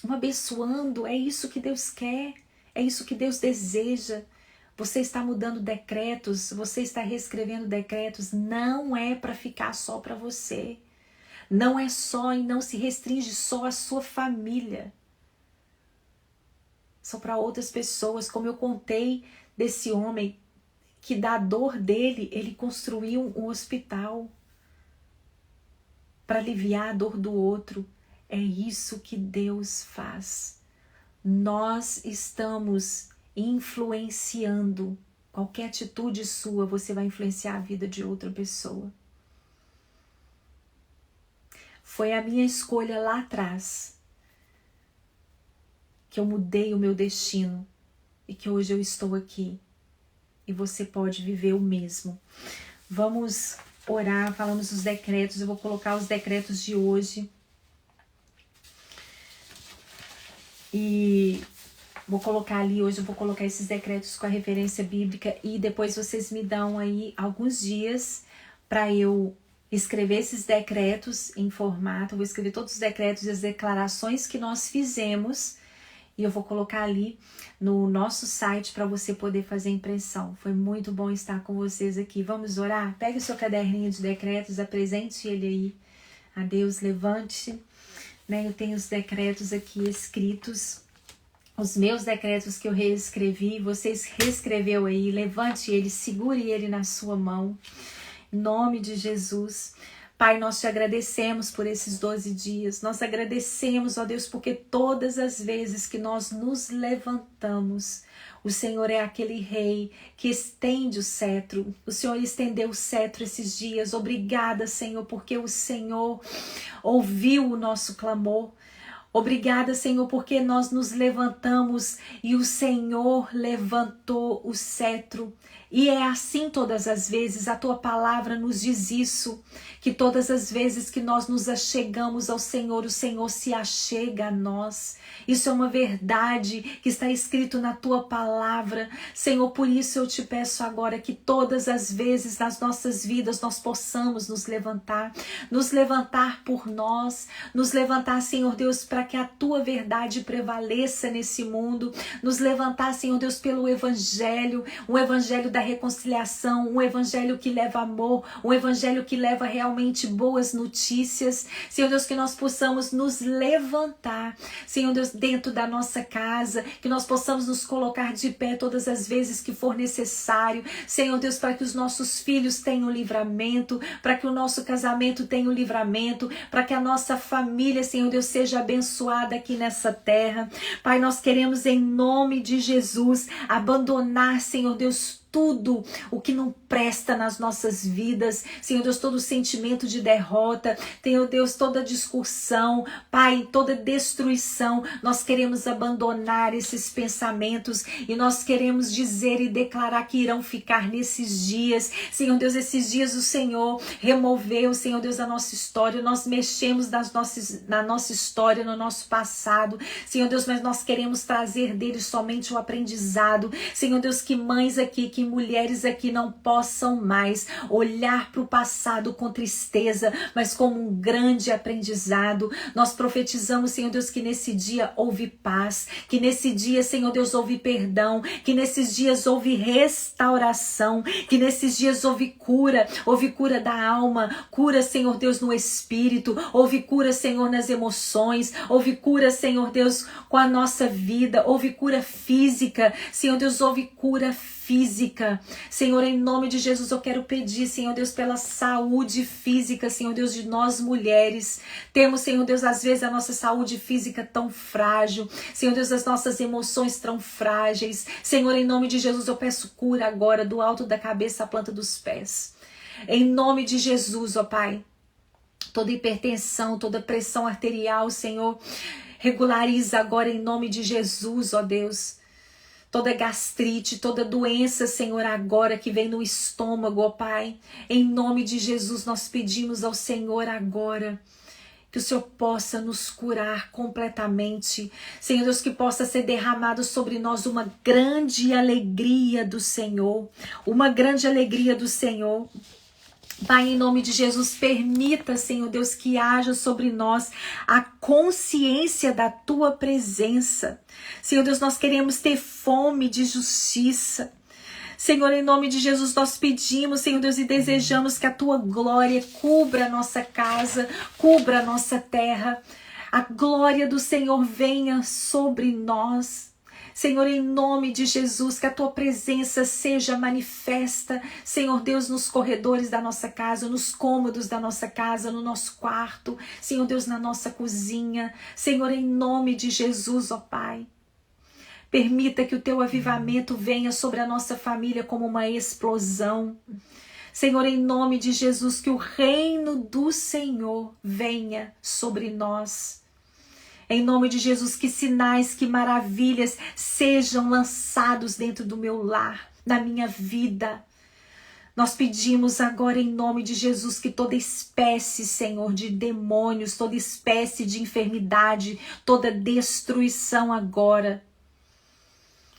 Uma abençoando, é isso que Deus quer. É isso que Deus deseja. Você está mudando decretos, você está reescrevendo decretos, não é para ficar só para você. Não é só e não se restringe só à sua família. Só para outras pessoas, como eu contei desse homem que da dor dele, ele construiu um hospital para aliviar a dor do outro. É isso que Deus faz. Nós estamos influenciando. Qualquer atitude sua, você vai influenciar a vida de outra pessoa. Foi a minha escolha lá atrás que eu mudei o meu destino e que hoje eu estou aqui. E você pode viver o mesmo. Vamos orar, falamos os decretos. Eu vou colocar os decretos de hoje. E vou colocar ali, hoje eu vou colocar esses decretos com a referência bíblica e depois vocês me dão aí alguns dias para eu escrever esses decretos em formato. Eu vou escrever todos os decretos e as declarações que nós fizemos e eu vou colocar ali no nosso site para você poder fazer impressão. Foi muito bom estar com vocês aqui. Vamos orar? Pegue o seu caderninho de decretos, apresente ele aí a Deus, levante, né? Eu tenho os decretos aqui escritos. Os meus decretos que eu reescrevi, vocês reescreveu aí, levante ele, segure ele na sua mão, em nome de Jesus. Pai, nós te agradecemos por esses 12 dias, nós agradecemos, ó Deus, porque todas as vezes que nós nos levantamos, o Senhor é aquele rei que estende o cetro, o Senhor estendeu o cetro esses dias, obrigada, Senhor, porque o Senhor ouviu o nosso clamor. Obrigada, Senhor, porque nós nos levantamos e o Senhor levantou o cetro. E é assim todas as vezes, a tua palavra nos diz isso, que todas as vezes que nós nos achegamos ao Senhor, o Senhor se achega a nós. Isso é uma verdade que está escrito na tua palavra. Senhor, por isso eu te peço agora que todas as vezes nas nossas vidas nós possamos nos levantar por nós, nos levantar, Senhor Deus, para que a tua verdade prevaleça nesse mundo, nos levantar, Senhor Deus, pelo evangelho, um evangelho da reconciliação, um evangelho que leva amor, um evangelho que leva realmente boas notícias. Senhor Deus, que nós possamos nos levantar, Senhor Deus, dentro da nossa casa, que nós possamos nos colocar de pé todas as vezes que for necessário, Senhor Deus, para que os nossos filhos tenham livramento, para que o nosso casamento tenha o livramento, para que a nossa família, Senhor Deus, seja abençoada aqui nessa terra. Pai, nós queremos em nome de Jesus abandonar, Senhor Deus, tudo o que não presta nas nossas vidas, Senhor Deus, todo sentimento de derrota, Senhor Deus, toda discussão, Pai, toda destruição, nós queremos abandonar esses pensamentos e nós queremos dizer e declarar que irão ficar nesses dias, Senhor Deus, esses dias o Senhor removeu, Senhor Deus, a nossa história, nós mexemos na nossa história, no nosso passado, Senhor Deus, mas nós queremos trazer dele somente o aprendizado, Senhor Deus, que mães aqui, que mulheres aqui não possam mais olhar para o passado com tristeza, mas como um grande aprendizado. Nós profetizamos, Senhor Deus, que nesse dia houve paz, que nesse dia, Senhor Deus, houve perdão, que nesses dias houve restauração, que nesses dias houve cura da alma, cura, Senhor Deus, no espírito, houve cura, Senhor, nas emoções, houve cura, Senhor Deus, com a nossa vida, houve cura física, Senhor Deus, houve cura física. Senhor, em nome de Jesus, eu quero pedir, Senhor Deus, pela saúde física, Senhor Deus, de nós mulheres. Temos, Senhor Deus, às vezes a nossa saúde física tão frágil, Senhor Deus, as nossas emoções tão frágeis. Senhor, em nome de Jesus, eu peço cura agora, do alto da cabeça à planta dos pés. Em nome de Jesus, ó Pai, toda hipertensão, toda pressão arterial, Senhor, regulariza agora em nome de Jesus, ó Deus. Toda gastrite, toda doença, Senhor, agora que vem no estômago, ó Pai. Em nome de Jesus, nós pedimos ao Senhor agora que o Senhor possa nos curar completamente. Senhor Deus, que possa ser derramado sobre nós uma grande alegria do Senhor. Uma grande alegria do Senhor. Pai, em nome de Jesus, permita, Senhor Deus, que haja sobre nós a consciência da Tua presença. Senhor Deus, nós queremos ter fome de justiça. Senhor, em nome de Jesus, nós pedimos, Senhor Deus, e desejamos que a Tua glória cubra a nossa casa, cubra a nossa terra. A glória do Senhor venha sobre nós. Senhor, em nome de Jesus, que a Tua presença seja manifesta, Senhor Deus, nos corredores da nossa casa, nos cômodos da nossa casa, no nosso quarto, Senhor Deus, na nossa cozinha. Senhor, em nome de Jesus, ó Pai, permita que o Teu avivamento venha sobre a nossa família como uma explosão. Senhor, em nome de Jesus, que o reino do Senhor venha sobre nós. Em nome de Jesus, que sinais, que maravilhas sejam lançados dentro do meu lar, na minha vida. Nós pedimos agora em nome de Jesus que toda espécie, Senhor, de demônios, toda espécie de enfermidade, toda destruição agora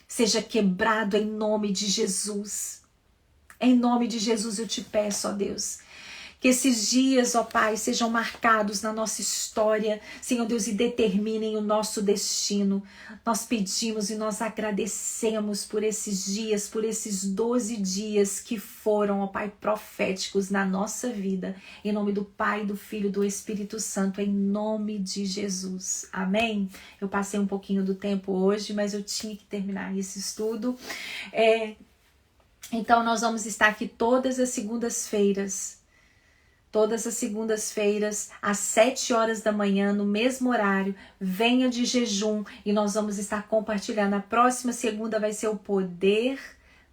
seja quebrado em nome de Jesus. Em nome de Jesus eu te peço, ó Deus, que esses dias, ó Pai, sejam marcados na nossa história, Senhor Deus, e determinem o nosso destino. Nós pedimos e nós agradecemos por esses dias, por esses 12 dias que foram, ó Pai, proféticos na nossa vida. Em nome do Pai, do Filho e do Espírito Santo, em nome de Jesus. Amém? Eu passei um pouquinho do tempo hoje, mas eu tinha que terminar esse estudo. Então, nós vamos estar aqui todas as segundas-feiras. Todas as segundas-feiras, às 7 horas da manhã, no mesmo horário, venha de jejum e nós vamos estar compartilhando. A próxima segunda vai ser o poder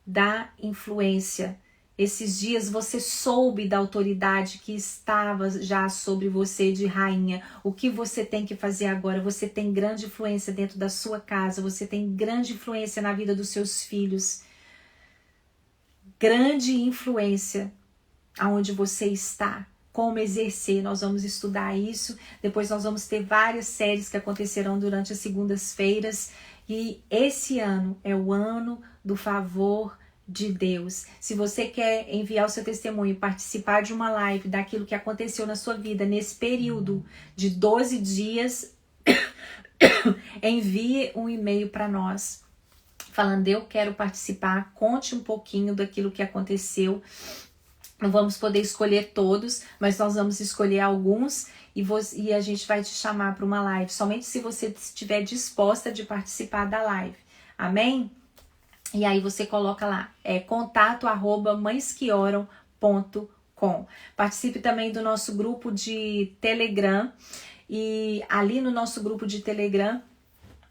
da influência. Esses dias você soube da autoridade que estava já sobre você de rainha. O que você tem que fazer agora? Você tem grande influência dentro da sua casa, você tem grande influência na vida dos seus filhos. Grande influência aonde você está. Como exercer, nós vamos estudar isso. Depois nós vamos ter várias séries que acontecerão durante as segundas-feiras. E esse ano é o ano do favor de Deus. Se você quer enviar o seu testemunho, participar de uma live daquilo que aconteceu na sua vida nesse período de 12 dias, envie um e-mail para nós, falando: eu quero participar, conte um pouquinho daquilo que aconteceu. Não vamos poder escolher todos, mas nós vamos escolher alguns e a gente vai te chamar para uma live, somente se você estiver disposta de participar da live. Amém? E aí você coloca lá, contato@mãesqueoram.com. Participe também do nosso grupo de Telegram. E ali no nosso grupo de Telegram,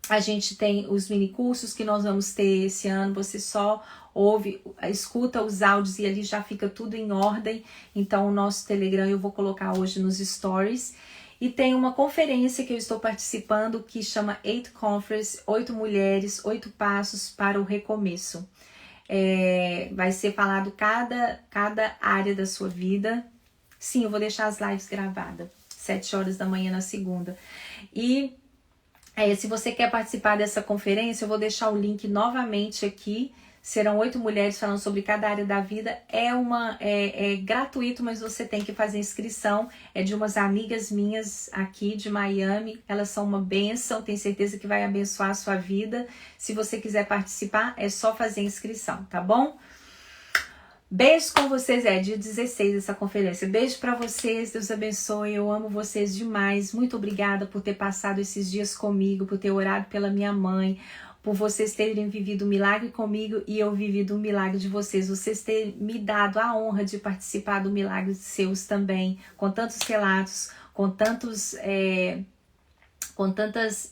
a gente tem os mini cursos que nós vamos ter esse ano. Você só ouve, escuta os áudios e ali já fica tudo em ordem. Então o nosso Telegram eu vou colocar hoje nos stories. E tem uma conferência que eu estou participando que chama 8 Conference, 8 mulheres, 8 passos para o recomeço. Vai ser falado cada área da sua vida. Sim, eu vou deixar as lives gravadas, 7 horas da manhã na segunda. E se você quer participar dessa conferência, eu vou deixar o link novamente aqui. Serão 8 mulheres falando sobre cada área da vida. É gratuito, mas você tem que fazer inscrição. É de umas amigas minhas aqui de Miami. Elas são uma bênção, tenho certeza que vai abençoar a sua vida. Se você quiser participar, é só fazer inscrição, tá bom? Beijo com vocês, dia 16 dessa conferência. Beijo pra vocês, Deus abençoe, eu amo vocês demais. Muito obrigada por ter passado esses dias comigo, por ter orado pela minha mãe, por vocês terem vivido um milagre comigo e eu vivido um milagre de vocês. Vocês terem me dado a honra de participar do milagre seus também, com tantos relatos, com tantas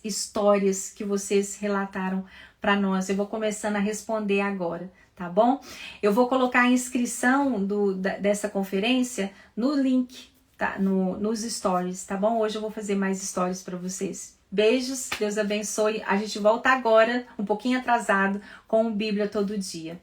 histórias que vocês relataram para nós. Eu vou começando a responder agora, tá bom? Eu vou colocar a inscrição dessa conferência no link, tá? Nos stories, tá bom? Hoje eu vou fazer mais stories para vocês. Beijos, Deus abençoe. A gente volta agora, um pouquinho atrasado, com o Bíblia Todo Dia.